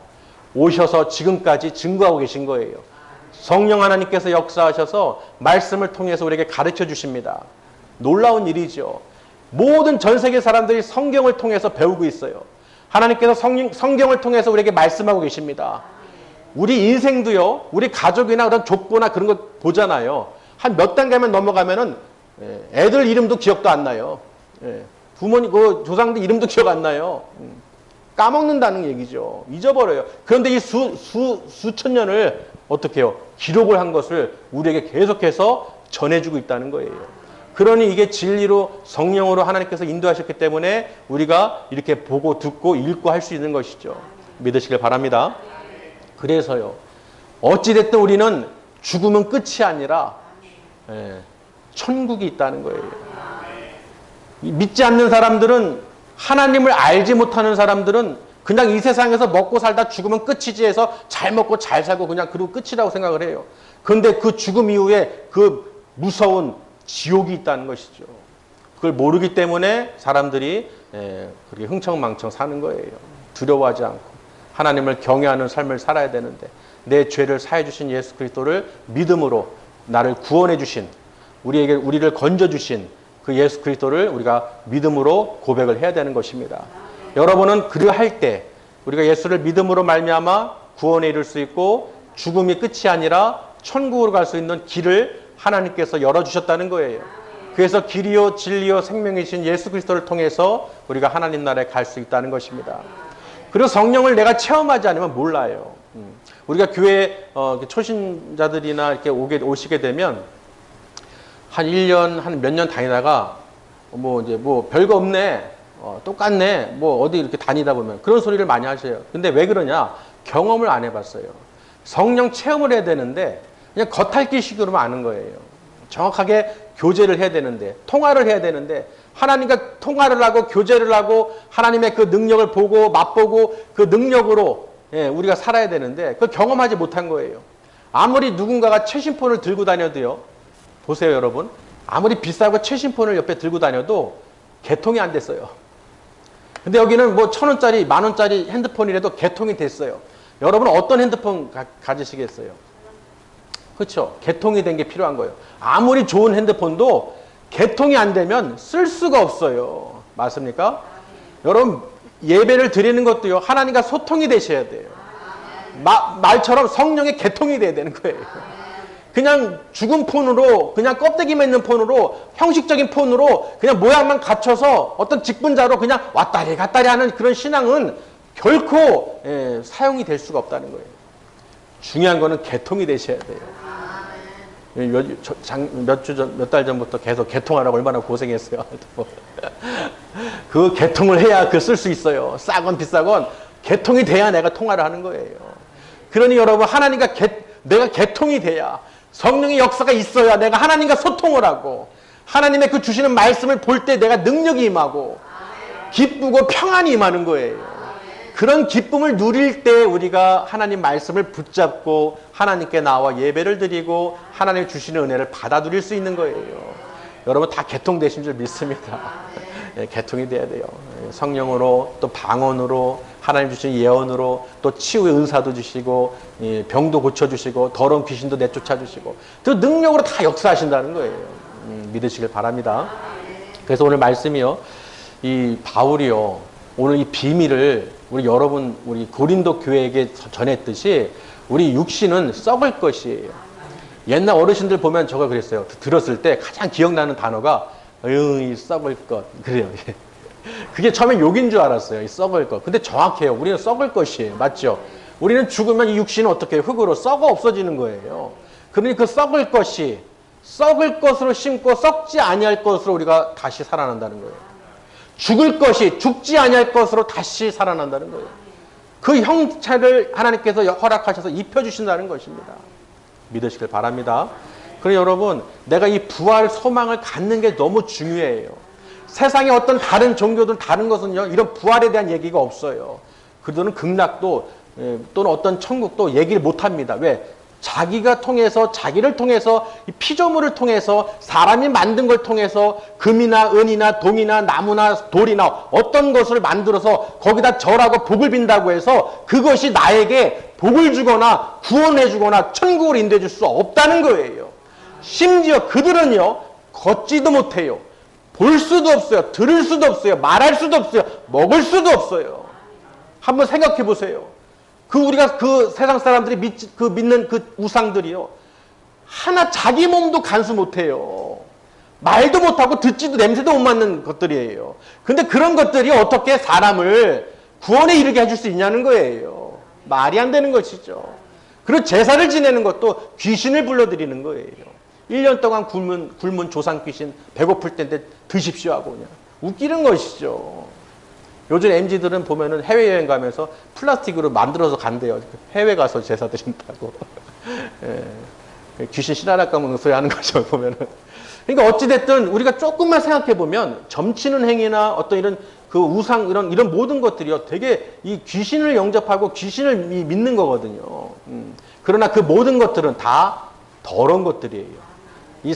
오셔서 지금까지 증거하고 계신 거예요. 성령 하나님께서 역사하셔서 말씀을 통해서 우리에게 가르쳐 주십니다. 놀라운 일이죠. 모든 전 세계 사람들이 성경을 통해서 배우고 있어요. 하나님께서 성경을 통해서 우리에게 말씀하고 계십니다. 우리 인생도요, 우리 가족이나 그런 족보나 그런 거 보잖아요. 한 몇 단계만 넘어가면은 애들 이름도 기억도 안 나요. 부모님, 그 조상들 이름도 기억 안 나요. 까먹는다는 얘기죠. 잊어버려요. 그런데 이 수천 년을 어떻게 해요? 기록을 한 것을 우리에게 계속해서 전해주고 있다는 거예요. 그러니 이게 진리로 성령으로 하나님께서 인도하셨기 때문에 우리가 이렇게 보고 듣고 읽고 할 수 있는 것이죠. 믿으시길 바랍니다. 그래서요, 어찌됐든 우리는 죽음은 끝이 아니라 천국이 있다는 거예요. 믿지 않는 사람들은, 하나님을 알지 못하는 사람들은 그냥 이 세상에서 먹고 살다 죽으면 끝이지 해서 잘 먹고 잘 살고 그냥 그리고 끝이라고 생각을 해요. 그런데 그 죽음 이후에 그 무서운 지옥이 있다는 것이죠. 그걸 모르기 때문에 사람들이 그렇게 흥청망청 사는 거예요. 두려워하지 않고 하나님을 경외하는 삶을 살아야 되는데, 내 죄를 사해 주신 예수 그리스도를 믿음으로 나를 구원해 주신, 우리를 건져 주신 그 예수 그리스도를 우리가 믿음으로 고백을 해야 되는 것입니다. 여러분은 그리할 때 우리가 예수를 믿음으로 말미암아 구원에 이를 수 있고 죽음이 끝이 아니라 천국으로 갈 수 있는 길을 하나님께서 열어주셨다는 거예요. 그래서 길이요 진리요 생명이신 예수 그리스도를 통해서 우리가 하나님 나라에 갈 수 있다는 것입니다. 그리고 성령을 내가 체험하지 않으면 몰라요. 우리가 교회 초신자들이나 이렇게 오시게 되면 한 1년, 한 몇 년 다니다가 이제 별거 없네. 똑같네. 어디 이렇게 다니다 보면 그런 소리를 많이 하셔요. 근데 왜 그러냐? 경험을 안 해봤어요. 성령 체험을 해야 되는데 그냥 겉핥기식으로만 아는 거예요. 정확하게 교제를 해야 되는데, 통화를 해야 되는데, 하나님과 통화를 하고 교제를 하고 하나님의 그 능력을 보고 맛보고 그 능력으로 우리가 살아야 되는데 그걸 경험하지 못한 거예요. 아무리 누군가가 최신폰을 들고 다녀도요. 보세요, 여러분. 아무리 비싸고 최신폰을 옆에 들고 다녀도 개통이 안 됐어요. 근데 여기는 1,000원짜리, 10,000원짜리 핸드폰이라도 개통이 됐어요. 여러분은 어떤 핸드폰 가지시겠어요? 그렇죠? 개통이 된 게 필요한 거예요. 아무리 좋은 핸드폰도 개통이 안 되면 쓸 수가 없어요. 맞습니까? 여러분, 예배를 드리는 것도요, 하나님과 소통이 되셔야 돼요. 말처럼 성령의 개통이 돼야 되는 거예요. 그냥 죽은 폰으로, 그냥 껍데기만 있는 폰으로, 형식적인 폰으로 그냥 모양만 갖춰서 어떤 직분자로 그냥 왔다리 갔다리 하는 그런 신앙은 결코 사용이 될 수가 없다는 거예요. 중요한 거는 개통이 되셔야 돼요. 몇 달 전부터 계속 개통하라고 얼마나 고생했어요. 그 개통을 해야 쓸 수 있어요. 싸건 비싸건 개통이 돼야 내가 통화를 하는 거예요. 그러니 여러분, 하나님과 내가 개통이 돼야, 성령의 역사가 있어야 내가 하나님과 소통을 하고, 하나님의 그 주시는 말씀을 볼 때 내가 능력이 임하고 기쁘고 평안이 임하는 거예요. 그런 기쁨을 누릴 때 우리가 하나님 말씀을 붙잡고 하나님께 나와 예배를 드리고 하나님 주시는 은혜를 받아 누릴 수 있는 거예요. 여러분 다 개통되신 줄 믿습니다. 개통이 돼야 돼요. 성령으로, 또 방언으로, 하나님 주신 예언으로, 또 치유의 은사도 주시고 병도 고쳐주시고 더러운 귀신도 내쫓아주시고 그 능력으로 다 역사하신다는 거예요. 믿으시길 바랍니다. 그래서 오늘 말씀이요, 이 바울이요, 오늘 이 비밀을 우리 고린도 교회에게 전했듯이 우리 육신은 썩을 것이에요. 옛날 어르신들 보면 저거 그랬어요. 들었을 때 가장 기억나는 단어가 이 썩을 것. 그래요. 그게 처음에 욕인 줄 알았어요. 이 썩을 것. 근데 정확해요. 우리는 썩을 것이에요. 맞죠? 우리는 죽으면 이 육신은 어떻게 해요? 흙으로 썩어 없어지는 거예요. 그러니 그 썩을 것이 썩을 것으로 심고 썩지 아니할 것으로 우리가 다시 살아난다는 거예요. 죽을 것이 죽지 아니할 것으로 다시 살아난다는 거예요. 그 형체를 하나님께서 허락하셔서 입혀주신다는 것입니다. 믿으시길 바랍니다. 그래서 여러분, 내가 이 부활 소망을 갖는 게 너무 중요해요. 세상에 어떤 다른 종교든 다른 것은요, 이런 부활에 대한 얘기가 없어요. 그들은 극락도 또는 어떤 천국도 얘기를 못합니다. 왜? 자기가 통해서, 자기를 통해서, 피조물을 통해서, 사람이 만든 걸 통해서 금이나 은이나 동이나 나무나 돌이나 어떤 것을 만들어서 거기다 절하고 복을 빈다고 해서 그것이 나에게 복을 주거나 구원해 주거나 천국을 인도해 줄 수 없다는 거예요. 심지어 그들은요, 걷지도 못해요. 볼 수도 없어요. 들을 수도 없어요. 말할 수도 없어요. 먹을 수도 없어요. 한번 생각해 보세요. 우리가 세상 사람들이 믿는 그 우상들이요, 하나 자기 몸도 간수 못해요. 말도 못하고 듣지도 냄새도 못 맡는 것들이에요. 근데 그런 것들이 어떻게 사람을 구원에 이르게 해줄 수 있냐는 거예요. 말이 안 되는 것이죠. 그리고 제사를 지내는 것도 귀신을 불러들이는 거예요. 1년 동안 굶은 조상 귀신 배고플 때인데 드십시오 하고 그냥 웃기는 것이죠. 요즘 MZ들은 보면은 해외여행 가면서 플라스틱으로 만들어서 간대요. 해외 가서 제사 드린다고. 예. 귀신 신하랄까 뭐 소리 하는 거죠, 보면은. 그러니까 어찌됐든 우리가 조금만 생각해보면 점치는 행위나 어떤 이런 그 우상, 이런 모든 것들이요, 되게 이 귀신을 영접하고 귀신을 믿는 거거든요. 그러나 그 모든 것들은 다 더러운 것들이에요.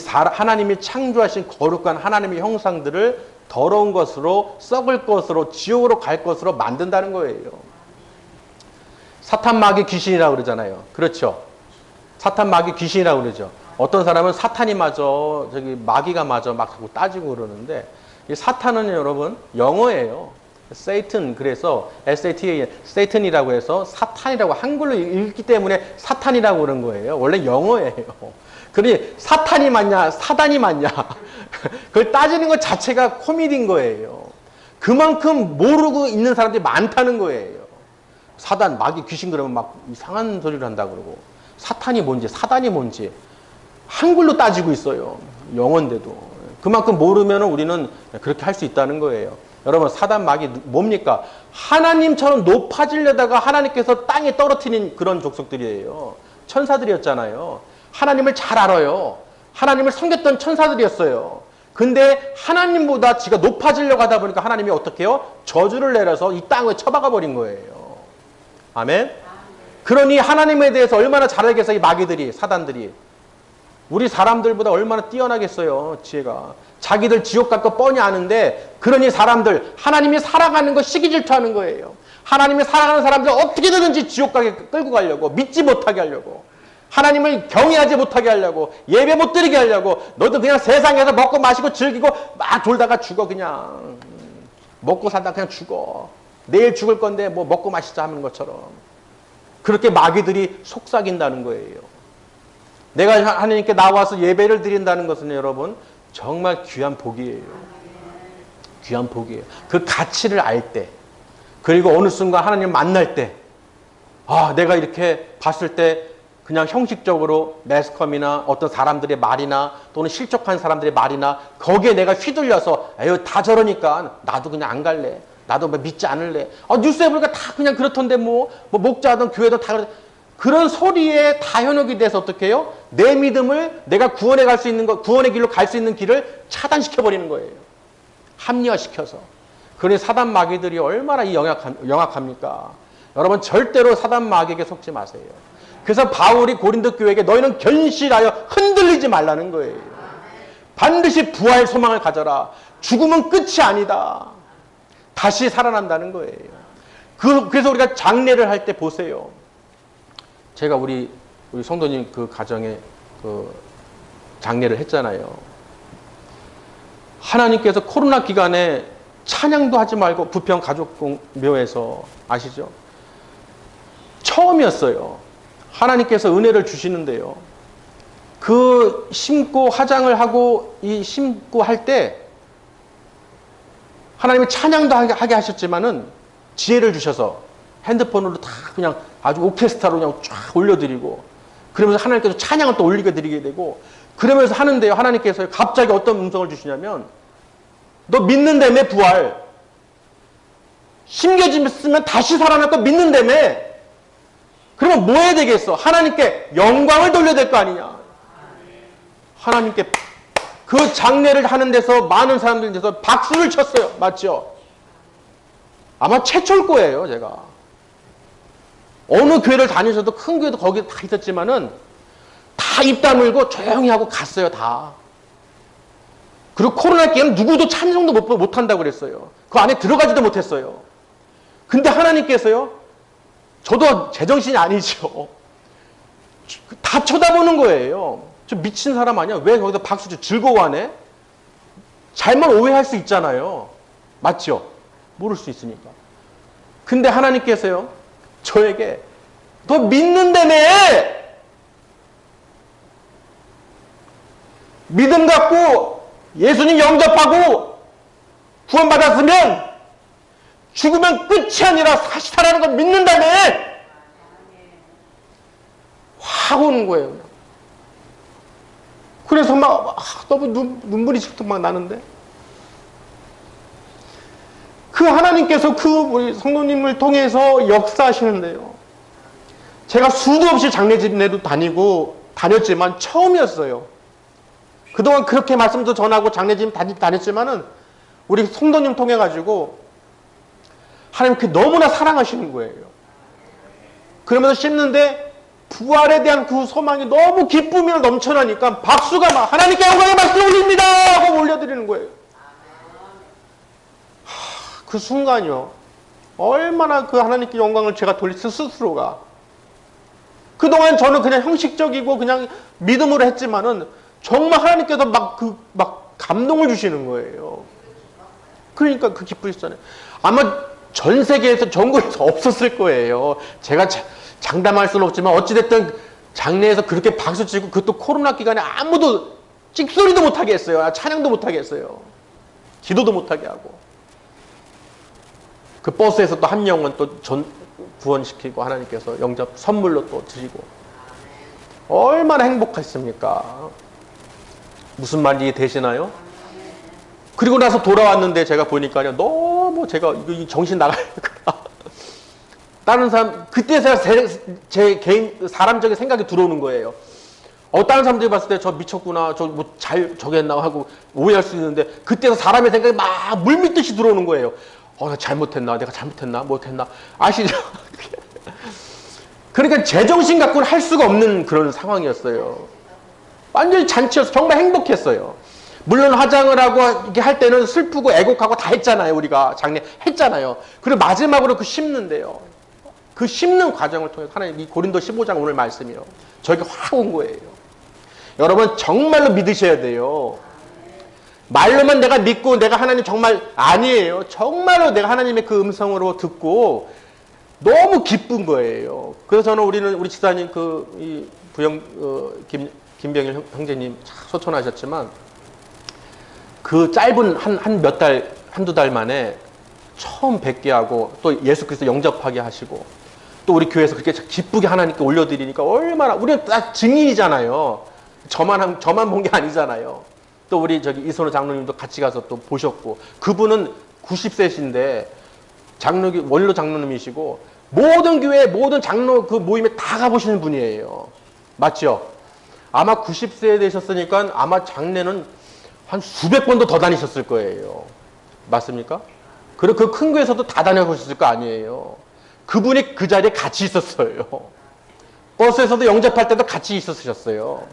하나님이 창조하신 거룩한 하나님의 형상들을 더러운 것으로, 썩을 것으로, 지옥으로 갈 것으로 만든다는 거예요. 사탄 마귀 귀신이라고 그러잖아요. 그렇죠? 사탄 마귀 귀신이라고 그러죠. 어떤 사람은 사탄이 맞아, 마귀가 맞아 막 자꾸 따지고 그러는데, 이 사탄은 여러분 영어예요. Satan, 그래서 S-A-T-A-N, Satan이라고 해서 사탄이라고 한글로 읽기 때문에 사탄이라고 그런 거예요. 원래 영어예요. 그러니 사탄이 맞냐, 사단이 맞냐, 그걸 따지는 것 자체가 코미디인 거예요. 그만큼 모르고 있는 사람들이 많다는 거예요. 사단, 마귀, 귀신 그러면 막 이상한 소리를 한다 그러고 사탄이 뭔지 사단이 뭔지 한글로 따지고 있어요. 영어인데도. 그만큼 모르면 우리는 그렇게 할 수 있다는 거예요. 여러분 사단 마귀 뭡니까? 하나님처럼 높아지려다가 하나님께서 땅에 떨어뜨린 그런 족속들이에요. 천사들이었잖아요. 하나님을 잘 알아요. 하나님을 섬겼던 천사들이었어요. 근데 하나님보다 지가 높아지려고 하다 보니까 하나님이 어떻게 해요? 저주를 내려서 이 땅에 처박아 버린 거예요. 아멘? 그러니 하나님에 대해서 얼마나 잘 알겠어 이 마귀들이, 사단들이. 우리 사람들보다 얼마나 뛰어나겠어요, 지혜가. 자기들 지옥 갈 거 뻔히 아는데, 그러니 사람들, 하나님이 살아가는 거 시기 질투하는 거예요. 하나님이 살아가는 사람들 어떻게든지 지옥 가게 끌고 가려고, 믿지 못하게 하려고, 하나님을 경외하지 못하게 하려고, 예배 못 드리게 하려고, 너도 그냥 세상에서 먹고 마시고 즐기고 막 돌다가 죽어, 그냥. 먹고 살다 그냥 죽어. 내일 죽을 건데 뭐 먹고 마시자 하는 것처럼. 그렇게 마귀들이 속삭인다는 거예요. 내가 하나님께 나와서 예배를 드린다는 것은 여러분 정말 귀한 복이에요. 귀한 복이에요. 그 가치를 알 때, 그리고 어느 순간 하나님 만날 때, 아, 내가 이렇게 봤을 때 그냥 형식적으로 매스컴이나 어떤 사람들의 말이나 또는 실족한 사람들의 말이나 거기에 내가 휘둘려서 에휴 다 저러니까 나도 그냥 안 갈래. 나도 뭐 믿지 않을래. 뉴스에 보니까 다 그냥 그렇던데 뭐 목자든 교회든 다 그런 소리에 다 현혹이 돼서 어떻게 해요? 내 믿음을 내가 구원에 갈 수 있는 거, 구원의 길로 갈 수 있는 길을 차단시켜 버리는 거예요. 합리화시켜서. 그러니 사단 마귀들이 얼마나 영악합니까? 여러분 절대로 사단 마귀에게 속지 마세요. 그래서 바울이 고린도 교회에게 너희는 견실하여 흔들리지 말라는 거예요. 반드시 부활 소망을 가져라. 죽음은 끝이 아니다. 다시 살아난다는 거예요. 그래서 우리가 장례를 할 때 보세요. 제가 우리 성도님 그 가정에 그 장례를 했잖아요. 하나님께서 코로나 기간에 찬양도 하지 말고 부평 가족묘에서 아시죠? 처음이었어요. 하나님께서 은혜를 주시는데요. 그 심고 화장을 하고 이 심고 할 때 하나님이 찬양도 하게 하셨지만은 지혜를 주셔서 핸드폰으로 다 그냥 아주 오케스트라로 그냥 쫙 올려드리고 그러면서 하나님께서 찬양을 또 올리게 드리게 되고 그러면서 하는데요. 하나님께서 갑자기 어떤 음성을 주시냐면 너 믿는다며 부활 심겨졌으면 다시 살아날 거 믿는다며 그러면 뭐 해야 되겠어? 하나님께 영광을 돌려야 될 거 아니냐. 하나님께 그 장례를 하는 데서 많은 사람들이 돼서 박수를 쳤어요. 맞죠? 아마 최초일 거예요. 제가 어느 교회를 다니셔도 큰 교회도 거기 다 있었지만은 다 입 다물고 조용히 하고 갔어요. 다. 그리고 코로나 기간에 누구도 찬송도 못 한다고 그랬어요. 그 안에 들어가지도 못했어요. 근데 하나님께서요. 저도 제정신이 아니죠. 다 쳐다보는 거예요. 저 미친 사람 아니야? 왜 거기서 박수 쳐 즐거워하네? 잘못 오해할 수 있잖아요. 맞죠? 모를 수 있으니까. 근데 하나님께서요. 저에게 너 믿는다며 믿음 갖고 예수님 영접하고 구원받았으면 죽으면 끝이 아니라 다시 살아나는 걸 믿는다며 확 오는 거예요. 그래서 막 너무 눈물이 직접 막 나는데 그 하나님께서 그 우리 성도님을 통해서 역사하시는데요. 제가 수도 없이 장례집례도 다녔지만 처음이었어요. 그동안 그렇게 말씀도 전하고 장례집 다녔지만은 우리 성도님 통해 가지고 하나님께 너무나 사랑하시는 거예요. 그러면서 씹는데 부활에 대한 그 소망이 너무 기쁨이 넘쳐나니까 박수가 막 하나님께 영광의 박수 올립니다 하고 올려드리는 거예요. 그 순간이요. 얼마나 그 하나님께 영광을 제가 돌렸을 스스로가. 그동안 저는 그냥 형식적이고 그냥 믿음으로 했지만은 정말 하나님께서 막 감동을 주시는 거예요. 그러니까 그 기쁘시잖아요. 아마 전 세계에서 전국에서 없었을 거예요. 제가 장담할 수는 없지만 어찌됐든 장례에서 그렇게 박수치고 그것도 코로나 기간에 아무도 찍소리도 못하게 했어요. 찬양도 못하게 했어요. 기도도 못하게 하고. 그 버스에서 또 한 명은 또 구원시키고 하나님께서 영접 선물로 또 드리고 얼마나 행복했습니까? 무슨 말인지 되시나요? 그리고 나서 돌아왔는데 제가 보니까요, 너무 제가 이거 정신 나가니까 다른 사람, 그때서야 제 개인 사람적인 생각이 들어오는 거예요. 다른 사람들이 봤을 때 저 미쳤구나, 저 뭐 저기 했나 하고 오해할 수 있는데, 그때서 사람의 생각이 막 물밀듯이 들어오는 거예요. 나 잘못했나, 내가 잘못했나, 못했나, 아시죠? 그러니까 제정신 갖고는 할 수가 없는 그런 상황이었어요. 완전히 잔치여서 정말 행복했어요. 물론 화장을 하고 이렇게 할 때는 슬프고 애곡하고 다 했잖아요. 우리가 장례 했잖아요. 그리고 마지막으로 그 심는데요. 그 심는 과정을 통해서 하나님, 이 고린도 15장 오늘 말씀이요, 저에게 확 온 거예요. 여러분 정말로 믿으셔야 돼요. 말로만 내가 믿고 내가 하나님 정말 아니에요. 정말로 내가 하나님의 그 음성으로 듣고 너무 기쁜 거예요. 그래서 저는 우리 집사님 이 부영 김병일 형제님 참 소천하셨지만 그 짧은 몇 달, 한두 달 만에 처음 뵙게 하고 또 예수 그리스도 영접하게 하시고 또 우리 교회에서 그렇게 기쁘게 하나님께 올려드리니까 얼마나, 우리는 다 증인이잖아요. 저만 본 게 아니잖아요. 또 우리 이선호 장로님도 같이 가서 또 보셨고, 그분은 90세신데 원로 장로님이시고 모든 교회 모든 장로 그 모임에 다 가보시는 분이에요. 맞죠? 아마 90세 되셨으니까 아마 장례는 한 수백 번도 더 다니셨을 거예요. 맞습니까? 그리고 그 큰 교회에서도 다 다녀보셨을 거 아니에요. 그분이 그 자리에 같이 있었어요. 버스에서도 영접할 때도 같이 있었으셨어요.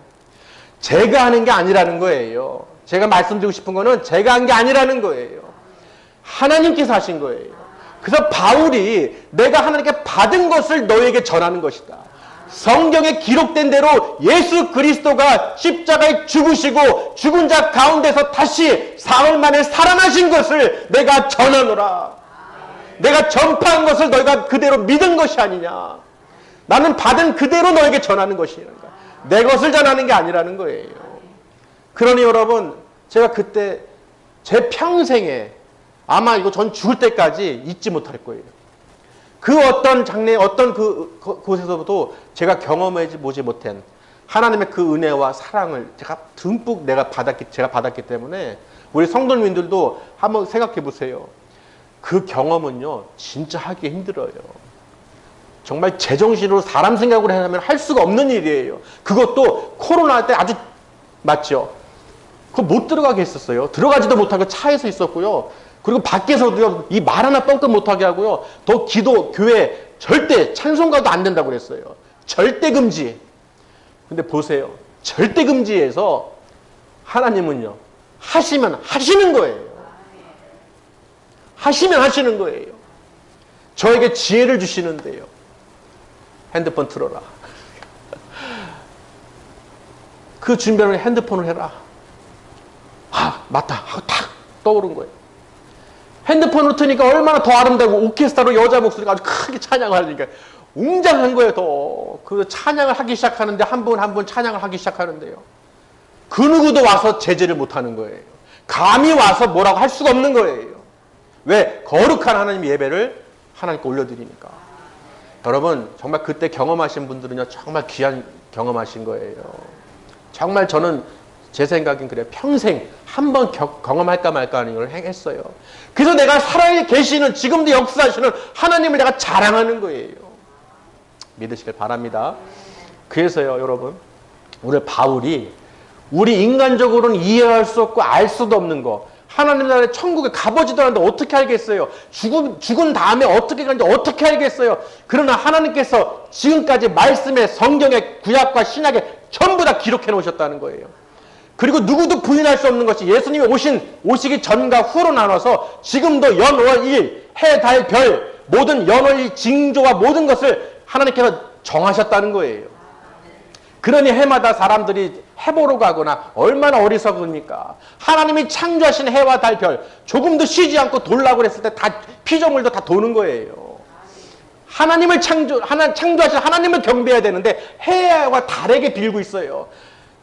제가 하는 게 아니라는 거예요. 제가 말씀드리고 싶은 거는 제가 한 게 아니라는 거예요. 하나님께서 하신 거예요. 그래서 바울이 내가 하나님께 받은 것을 너에게 전하는 것이다. 성경에 기록된 대로 예수 그리스도가 십자가에 죽으시고 죽은 자 가운데서 다시 사흘 만에 살아나신 것을 내가 전하노라. 내가 전파한 것을 너희가 그대로 믿은 것이 아니냐. 나는 받은 그대로 너에게 전하는 것이니까. 내 것을 전하는 게 아니라는 거예요. 그러니 여러분, 제가 그때 제 평생에 아마 이거 전 죽을 때까지 잊지 못할 거예요. 그 어떤 장례, 어떤 곳에서도 제가 경험하지 못한 하나님의 그 은혜와 사랑을 제가 듬뿍 제가 받았기 때문에 우리 성도님들도 한번 생각해 보세요. 그 경험은요, 진짜 하기 힘들어요. 정말 제정신으로 사람 생각으로 하면 할 수가 없는 일이에요. 그것도 코로나 때 아주, 맞죠? 그거 못 들어가게 했었어요. 들어가지도 못하고 차에서 있었고요. 그리고 밖에서도 이 말 하나 뻥끗 못하게 하고요. 더 교회 절대 찬송가도 안 된다고 그랬어요. 절대 금지. 근데 보세요. 절대 금지에서 하나님은요, 하시면 하시는 거예요. 하시면 하시는 거예요. 저에게 지혜를 주시는데요. 핸드폰 틀어라. 그 준비하는 핸드폰을 해라. 맞다 하고 탁 떠오른 거예요. 핸드폰으로 트니까 얼마나 더 아름다고, 오케스트라로 여자 목소리가 아주 크게 찬양을 하니까 웅장한 거예요. 더 그 찬양을 하기 시작하는데 한 분 한 분 찬양을 하기 시작하는데요, 그 누구도 와서 제재를 못하는 거예요. 감히 와서 뭐라고 할 수가 없는 거예요. 왜? 거룩한 하나님 예배를 하나님께 올려드리니까. 여러분 정말 그때 경험하신 분들은요, 정말 귀한 경험하신 거예요. 정말 저는 제 생각엔 그래요. 평생 한 번 경험할까 말까 하는 걸 했어요. 그래서 내가 살아 계시는, 지금도 역사하시는 하나님을 내가 자랑하는 거예요. 믿으시길 바랍니다. 그래서요, 여러분, 오늘 바울이 우리 인간적으로는 이해할 수 없고 알 수도 없는 거, 하나님 나라의 천국에 가보지도 않았는데 어떻게 알겠어요? 죽은 다음에 어떻게 가는지 어떻게 알겠어요? 그러나 하나님께서 지금까지 말씀에, 성경에, 구약과 신약에 전부 다 기록해 놓으셨다는 거예요. 그리고 누구도 부인할 수 없는 것이 예수님이 오시기 전과 후로 나눠서 지금도 연, 월, 일, 해, 달, 별, 모든 연, 월, 일, 징조와 모든 것을 하나님께서 정하셨다는 거예요. 그러니 해마다 사람들이 해보러 가거나 얼마나 어리석습니까? 하나님이 창조하신 해와 달, 별 조금도 쉬지 않고 돌라고 그랬을 때 다 피조물도 다 도는 거예요. 하나님을 창조하신 하나님을 경배해야 되는데 해와 달에게 빌고 있어요.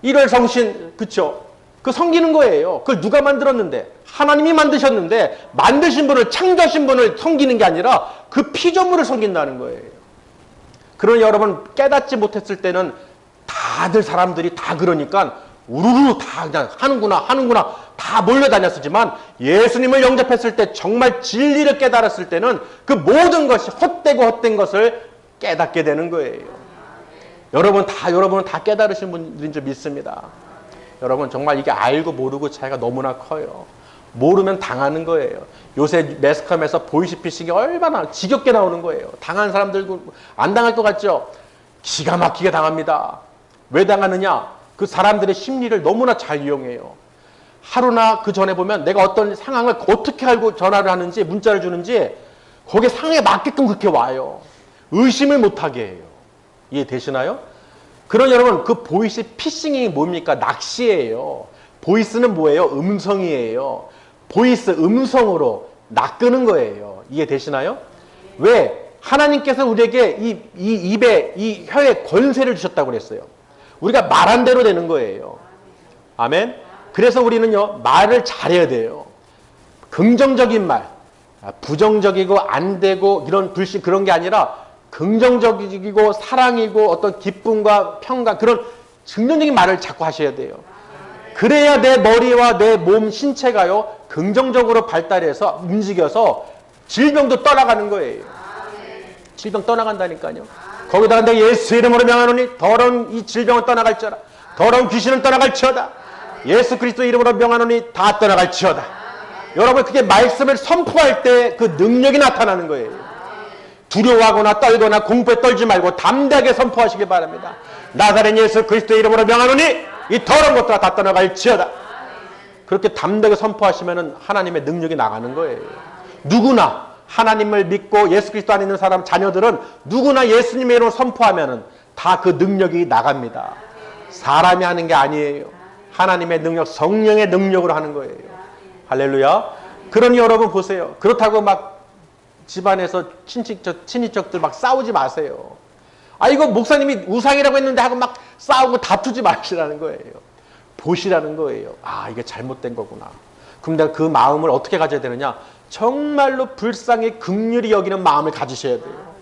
1월 성신, 그쵸? 그 섬기는 거예요. 그걸 누가 만들었는데? 하나님이 만드셨는데, 만드신 분을, 창조하신 분을 섬기는 게 아니라 그 피조물을 섬긴다는 거예요. 그런 여러분 깨닫지 못했을 때는 다들 사람들이 다 그러니까 우르르 다 그냥 하는구나 다 몰려다녔었지만 예수님을 영접했을 때 정말 진리를 깨달았을 때는 그 모든 것이 헛된 것을 깨닫게 되는 거예요. 여러분은 다 깨달으신 분들인 줄 믿습니다. 여러분 정말 이게 알고 모르고 차이가 너무나 커요. 모르면 당하는 거예요. 요새 매스컴에서 보이스피싱이 얼마나 지겹게 나오는 거예요. 당한 사람들 안 당할 것 같죠? 기가 막히게 당합니다. 왜 당하느냐? 그 사람들의 심리를 너무나 잘 이용해요. 하루나 그 전에 보면 내가 어떤 상황을 어떻게 알고 전화를 하는지 문자를 주는지 거기에 상황에 맞게끔 그렇게 와요. 의심을 못하게 해요. 이해되시나요? 그런 여러분 그 보이스 피싱이 뭡니까? 낚시예요. 보이스는 뭐예요? 음성이에요. 보이스 음성으로 낚는 거예요. 이해되시나요? 왜? 하나님께서 우리에게 이 입에 이 혀에 권세를 주셨다고 그랬어요. 우리가 말한 대로 되는 거예요. 아멘. 그래서 우리는요 말을 잘해야 돼요. 긍정적인 말, 부정적이고 안 되고 이런 불신 그런 게 아니라 긍정적이고 사랑이고 어떤 기쁨과 평강 그런 긍정적인 말을 자꾸 하셔야 돼요. 그래야 내 머리와 내 몸 신체가요 긍정적으로 발달해서 움직여서 질병도 떠나가는 거예요. 질병 떠나간다니까요. 거기다가 내 예수 이름으로 명하노니 더러운 이 질병은 떠나갈지어다. 더러운 귀신은 떠나갈지어다. 예수 그리스도 이름으로 명하노니 다 떠나갈지어다. 여러분 그게 말씀을 선포할 때 그 능력이 나타나는 거예요. 두려워하거나 떨거나 공포에 떨지 말고 담대하게 선포하시기 바랍니다. 나사렛 예수 그리스도 이름으로 명하노니 이 더러운 것들아 다 떠나갈지어다. 그렇게 담대하게 선포하시면 하나님의 능력이 나가는 거예요. 누구나 하나님을 믿고 예수 그리스도 안에 있는 사람 자녀들은 누구나 예수님의 이름으로 선포하면 다 그 능력이 나갑니다. 사람이 하는 게 아니에요. 하나님의 능력, 성령의 능력으로 하는 거예요. 할렐루야. 그러니 여러분 보세요. 그렇다고 막 집안에서 친인척들 막 싸우지 마세요. 아 이거 목사님이 우상이라고 했는데 하고 막 싸우고 다투지 마시라는 거예요. 보시라는 거예요. 아 이게 잘못된 거구나. 그럼 내가 그 마음을 어떻게 가져야 되느냐? 정말로 불쌍히 긍휼히 여기는 마음을 가지셔야 돼요.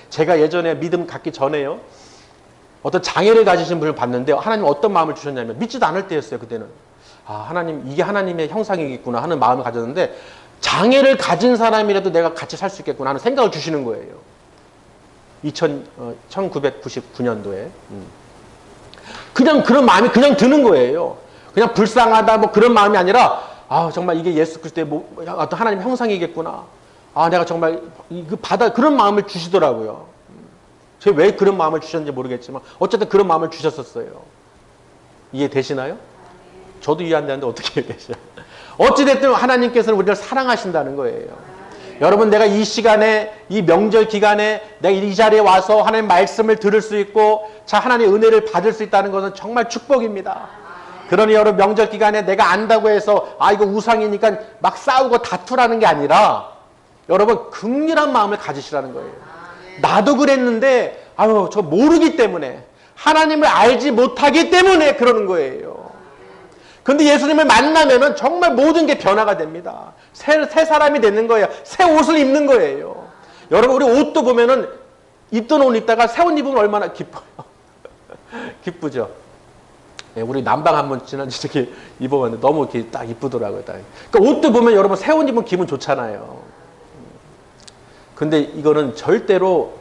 제가 예전에 믿음 갖기 전에요. 어떤 장애를 가지신 분을 봤는데 하나님 어떤 마음을 주셨냐면 믿지도 않을 때였어요. 그때는. 아 하나님 이게 하나님의 형상이겠구나 하는 마음을 가졌는데 장애를 가진 사람이라도 내가 같이 살 수 있겠구나 하는 생각을 주시는 거예요. 1999년도에. 그냥 그런 마음이 그냥 드는 거예요. 그냥 불쌍하다 뭐 그런 마음이 아니라 아 정말 이게 예수 그리스도의 어떤 하나님 형상이겠구나. 아 내가 정말 그런 마음을 주시더라고요. 제가 왜 그런 마음을 주셨는지 모르겠지만 어쨌든 그런 마음을 주셨었어요. 이해되시나요? 저도 이해 안 되는데 어떻게 이해되셔요? 어찌됐든 하나님께서는 우리를 사랑하신다는 거예요. 여러분 내가 이 시간에 이 명절 기간에 내가 이 자리에 와서 하나님 말씀을 들을 수 있고 자 하나님의 은혜를 받을 수 있다는 것은 정말 축복입니다. 그러니 여러분 명절 기간에 내가 안다고 해서 아 이거 우상이니까 막 싸우고 다투라는 게 아니라 여러분 긍휼한 마음을 가지시라는 거예요. 나도 그랬는데 아유 저 모르기 때문에 하나님을 알지 못하기 때문에 그러는 거예요. 근데 예수님을 만나면은 정말 모든 게 변화가 됩니다. 새 사람이 되는 거예요. 새 옷을 입는 거예요. 여러분 우리 옷도 보면은 입던 옷 입다가 새 옷 입으면 얼마나 기뻐요. 기쁘죠. 네, 우리 남방 한번 지난주 저기 입어봤는데 너무 이렇게 딱 이쁘더라고요. 딱. 그러니까 옷도 보면 여러분 새 옷 입으면 기분 좋잖아요. 근데 이거는 절대로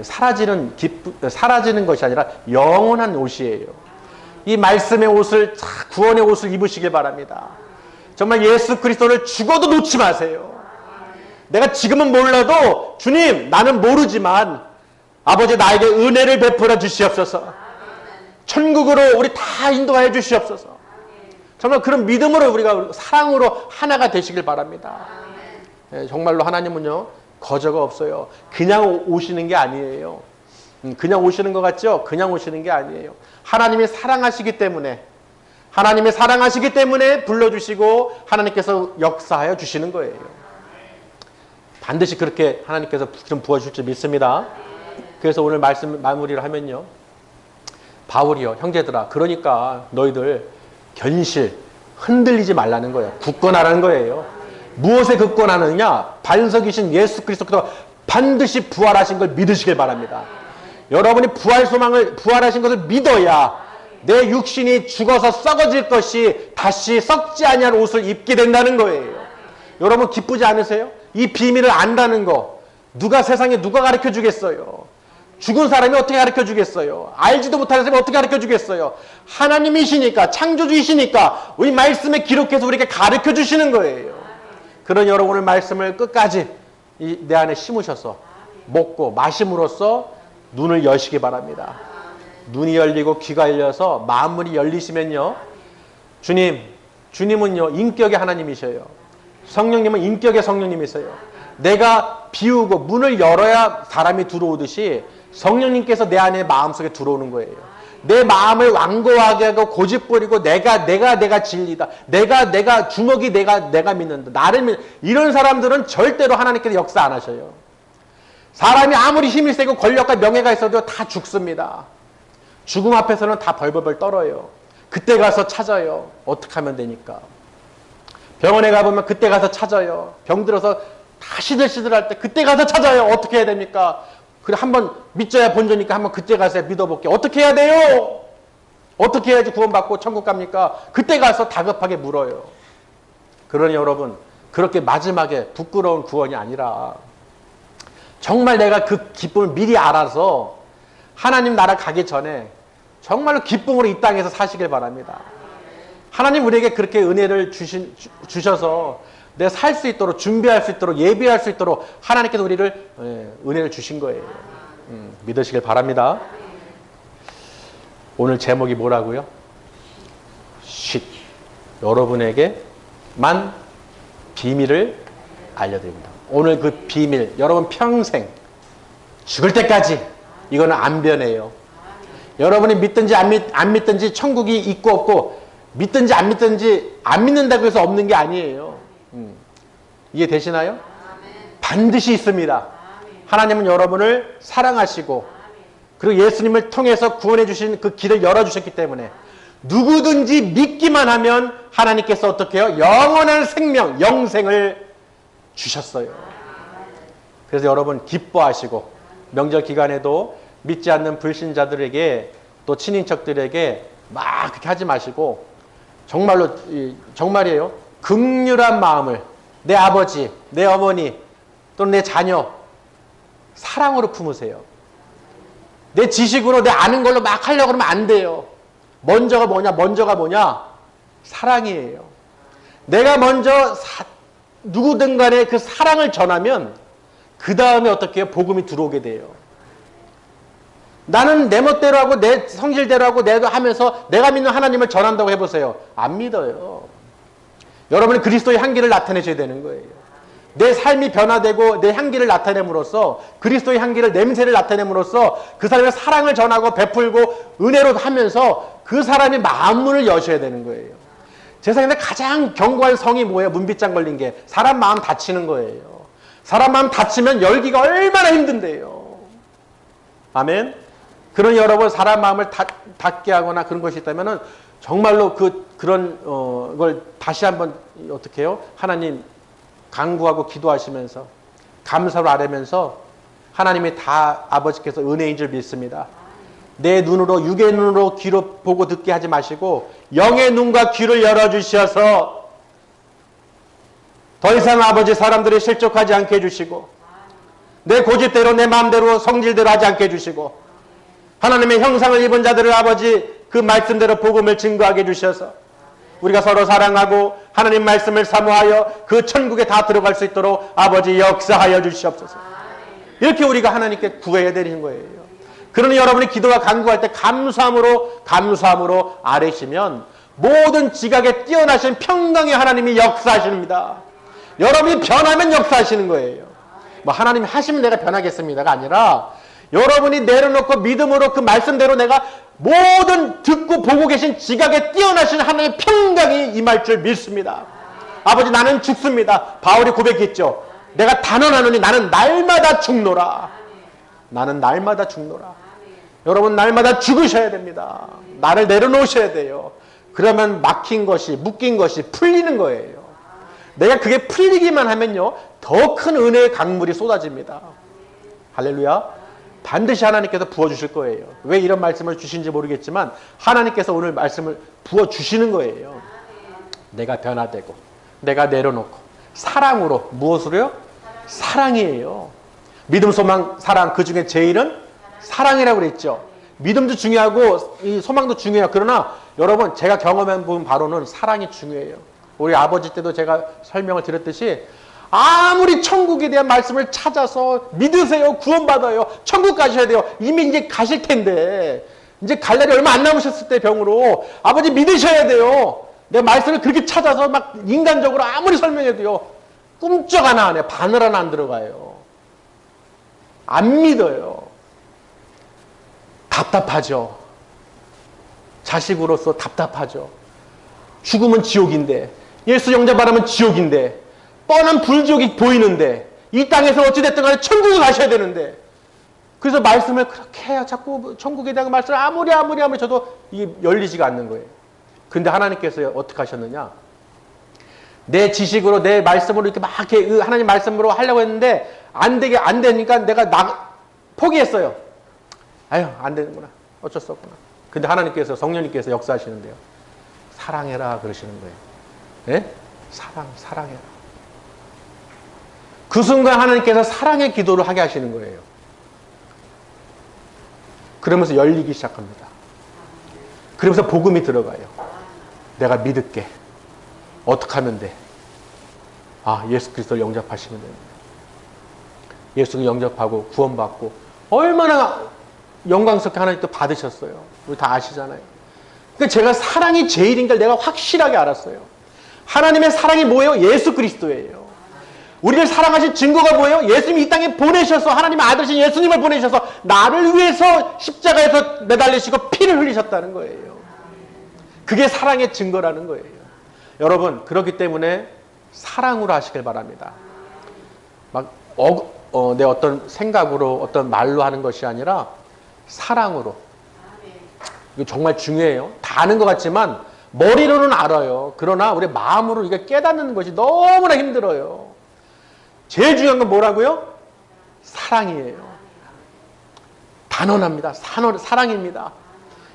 사라지는 것이 아니라 영원한 옷이에요. 이 말씀의 옷을 구원의 옷을 입으시길 바랍니다. 정말 예수 그리스도를 죽어도 놓지 마세요. 내가 지금은 몰라도 주님 나는 모르지만 아버지 나에게 은혜를 베풀어 주시옵소서. 천국으로 우리 다 인도하여 주시옵소서. 정말 그런 믿음으로 우리가 사랑으로 하나가 되시길 바랍니다. 정말로 하나님은요 거저가 없어요. 그냥 오시는 게 아니에요. 그냥 오시는 것 같죠? 그냥 오시는 게 아니에요. 하나님이 사랑하시기 때문에 불러주시고 하나님께서 역사하여 주시는 거예요. 반드시 그렇게 하나님께서 좀 부어주실 줄 믿습니다. 그래서 오늘 말씀 마무리를 하면요. 바울이요. 형제들아 그러니까 너희들 견실 흔들리지 말라는 거예요. 굳건하라는 거예요. 무엇에 굳건하느냐? 반석이신 예수 그리스도께서 반드시 부활하신 걸 믿으시길 바랍니다. 여러분이 부활하신 것을 믿어야 내 육신이 죽어서 썩어질 것이 다시 썩지 아니할 옷을 입게 된다는 거예요. 여러분 기쁘지 않으세요? 이 비밀을 안다는 거 세상에 누가 가르쳐 주겠어요? 죽은 사람이 어떻게 가르쳐 주겠어요? 알지도 못하는 사람이 어떻게 가르쳐 주겠어요? 하나님이시니까, 창조주이시니까 우리 말씀에 기록해서 우리에게 가르쳐 주시는 거예요. 그런 여러분의 말씀을 끝까지 내 안에 심으셔서 먹고 마심으로써 눈을 여시기 바랍니다. 눈이 열리고 귀가 열려서 마음문이 열리시면요, 주님은요 인격의 하나님이셔요. 성령님은 인격의 성령님이세요. 내가 비우고 문을 열어야 사람이 들어오듯이 성령님께서 내 안에 마음속에 들어오는 거예요. 내 마음을 완고하게 하고 고집부리고 내가 진리다. 내가 주먹이 내가 믿는다. 이런 사람들은 절대로 하나님께서 역사 안 하셔요. 사람이 아무리 힘이 세고 권력과 명예가 있어도 다 죽습니다. 죽음 앞에서는 다 벌벌벌 떨어요. 그때 가서 찾아요. 어떻게 하면 되니까. 병원에 가보면 그때 가서 찾아요. 병 들어서 다 시들시들할 때 그때 가서 찾아요. 어떻게 해야 됩니까? 그래 한번 믿져야 본전이니까 한번 그때 가서 믿어볼게요. 어떻게 해야 돼요? 어떻게 해야지 구원받고 천국 갑니까? 그때 가서 다급하게 물어요. 그러니 여러분 그렇게 마지막에 부끄러운 구원이 아니라 정말 내가 그 기쁨을 미리 알아서 하나님 나라 가기 전에 정말로 기쁨으로 이 땅에서 사시길 바랍니다. 하나님 우리에게 그렇게 은혜를 주셔서 내가 살 수 있도록 준비할 수 있도록 예비할 수 있도록 하나님께서 우리를 은혜를 주신 거예요. 믿으시길 바랍니다. 오늘 제목이 뭐라고요? 여러분에게만 비밀을 알려드립니다. 오늘 그 비밀 여러분 평생 죽을 때까지 이거는 안 변해요. 여러분이 믿든지 안 믿든지 천국이 있고 없고 믿든지 안 믿든지 안 믿는다고 해서 없는 게 아니에요. 이해되시나요? 반드시 있습니다. 하나님은 여러분을 사랑하시고 그리고 예수님을 통해서 구원해 주신 그 길을 열어주셨기 때문에 누구든지 믿기만 하면 하나님께서 어떻게 해요? 영원한 생명, 영생을 주셨어요. 그래서 여러분 기뻐하시고 명절 기간에도 믿지 않는 불신자들에게 또 친인척들에게 막 그렇게 하지 마시고 정말이에요. 긍휼한 마음을 내 아버지, 내 어머니 또는 내 자녀 사랑으로 품으세요. 내 지식으로 내 아는 걸로 막 하려고 그러면 안 돼요. 먼저가 뭐냐? 사랑이에요. 내가 먼저 누구든 간에 그 사랑을 전하면 그 다음에 어떻게 해요? 복음이 들어오게 돼요. 나는 내 멋대로 하고 내 성질대로 하고 내가 하면서 내가 믿는 하나님을 전한다고 해보세요. 안 믿어요. 여러분이 그리스도의 향기를 나타내셔야 되는 거예요. 내 삶이 변화되고 내 향기를 나타냄으로써 그리스도의 향기를 냄새를 나타냄으로써 그 사람의 사랑을 전하고 베풀고 은혜로 하면서 그 사람이 마음문을 여셔야 되는 거예요. 세상에 가장 견고한 성이 뭐예요? 문빗장 걸린 게 사람 마음 다치는 거예요. 사람 마음 다치면 열기가 얼마나 힘든데요. 아멘. 그런 여러분 사람 마음을 닫게 하거나 그런 것이 있다면은 정말로 그런 걸 다시 한번 어떻게 해요? 하나님 간구하고 기도하시면서 감사로 아뢰면서 하나님이 다 아버지께서 은혜인 줄 믿습니다. 내 눈으로 육의 눈으로 귀로 보고 듣게 하지 마시고 영의 눈과 귀를 열어주셔서 더 이상 아버지 사람들이 실족하지 않게 해주시고 내 고집대로 내 마음대로 성질대로 하지 않게 해주시고 하나님의 형상을 입은 자들을 아버지 그 말씀대로 복음을 증거하게 해주셔서 우리가 서로 사랑하고 하나님 말씀을 사모하여 그 천국에 다 들어갈 수 있도록 아버지 역사하여 주시옵소서. 이렇게 우리가 하나님께 구해야 되는 거예요. 그러니 여러분이 기도와 간구할 때 감사함으로 아뢰시면 모든 지각에 뛰어나신 평강의 하나님이 역사하십니다. 여러분이 변하면 역사하시는 거예요. 뭐 하나님이 하시면 내가 변하겠습니다가 아니라 여러분이 내려놓고 믿음으로 그 말씀대로 내가 모든 듣고 보고 계신 지각에 뛰어나신 하나님의 평강이 임할 줄 믿습니다. 아버지 나는 죽습니다. 바울이 고백했죠. 내가 단언하노니 나는 날마다 죽노라. 나는 날마다 죽노라. 여러분 날마다 죽으셔야 됩니다. 나를 내려놓으셔야 돼요. 그러면 막힌 것이 묶인 것이 풀리는 거예요. 내가 그게 풀리기만 하면요 더 큰 은혜의 강물이 쏟아집니다. 할렐루야. 반드시 하나님께서 부어주실 거예요. 왜 이런 말씀을 주신지 모르겠지만 하나님께서 오늘 말씀을 부어주시는 거예요. 내가 변화되고 내가 내려놓고 사랑으로 무엇으로요? 사랑이에요. 믿음, 소망, 사랑 그 중에 제일은 사랑이라고 그랬죠. 믿음도 중요하고 이 소망도 중요해요. 그러나 여러분 제가 경험해 본 바로는 사랑이 중요해요. 우리 아버지 때도 제가 설명을 드렸듯이 아무리 천국에 대한 말씀을 찾아서 믿으세요. 구원받아요. 천국 가셔야 돼요. 이미 이제 가실 텐데 이제 갈 날이 얼마 안 남으셨을 때 병으로 아버지 믿으셔야 돼요. 내 말씀을 그렇게 찾아서 막 인간적으로 아무리 설명해도요. 꿈쩍 하나 안 해요. 바늘 하나 안 들어가요. 안 믿어요. 답답하죠. 자식으로서 답답하죠. 죽으면 지옥인데 예수 영접하라면 지옥인데 뻔한 불지옥이 보이는데 이 땅에서 어찌됐든 간에 천국을 가셔야 되는데 그래서 말씀을 그렇게 해야 자꾸 천국에 대한 말씀을 아무리 저도 이게 열리지가 않는 거예요. 근데 하나님께서 어떻게 하셨느냐? 내 지식으로 내 말씀으로 이렇게 막 이렇게 하나님 말씀으로 하려고 했는데 안 되니까 내가 포기했어요. 아유 안 되는구나. 어쩔 수 없구나. 근데 하나님께서 성령님께서 역사하시는데요. 사랑해라 그러시는 거예요. 예? 사랑해라. 그 순간 하나님께서 사랑의 기도를 하게 하시는 거예요. 그러면서 열리기 시작합니다. 그러면서 복음이 들어가요. 내가 믿을게. 어떻게 하면 돼? 아, 예수 그리스도를 영접하시면 됩니다. 예수를 영접하고 구원받고 얼마나 영광스럽게 하나님 또 받으셨어요. 우리 다 아시잖아요. 그러니까 제가 사랑이 제일인 걸 내가 확실하게 알았어요. 하나님의 사랑이 뭐예요? 예수 그리스도예요. 우리를 사랑하신 증거가 뭐예요? 예수님이 이 땅에 보내셔서 하나님의 아들이신 예수님을 보내셔서 나를 위해서 십자가에서 매달리시고 피를 흘리셨다는 거예요. 그게 사랑의 증거라는 거예요. 여러분 그렇기 때문에 사랑으로 하시길 바랍니다. 막 내 어떤 생각으로 어떤 말로 하는 것이 아니라 사랑으로. 이거 정말 중요해요. 다 아는 것 같지만 머리로는 알아요. 그러나 우리 마음으로 이게 깨닫는 것이 너무나 힘들어요. 제일 중요한 건 뭐라고요? 사랑이에요. 단언합니다. 사랑입니다.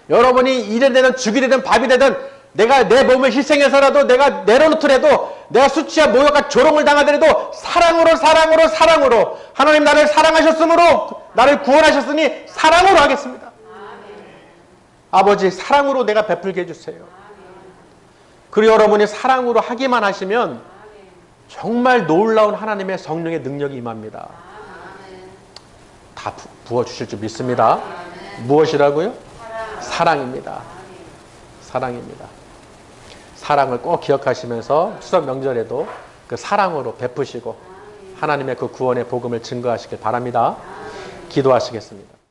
여러분이 일이 되든 죽이 되든 밥이 되든 내가 내 몸을 희생해서라도 내가 내려놓더라도 내가 수치와 모욕과 조롱을 당하더라도 사랑으로 하나님 나를 사랑하셨으므로 나를 구원하셨으니 사랑으로 하겠습니다. 아버지 사랑으로 내가 베풀게 해주세요. 그리고 여러분이 사랑으로 하기만 하시면 정말 놀라운 하나님의 성령의 능력이 임합니다. 다 부어주실 줄 믿습니다. 무엇이라고요? 사랑입니다. 사랑입니다. 사랑을 꼭 기억하시면서 추석 명절에도 그 사랑으로 베푸시고 하나님의 그 구원의 복음을 증거하시길 바랍니다. 기도하시겠습니다.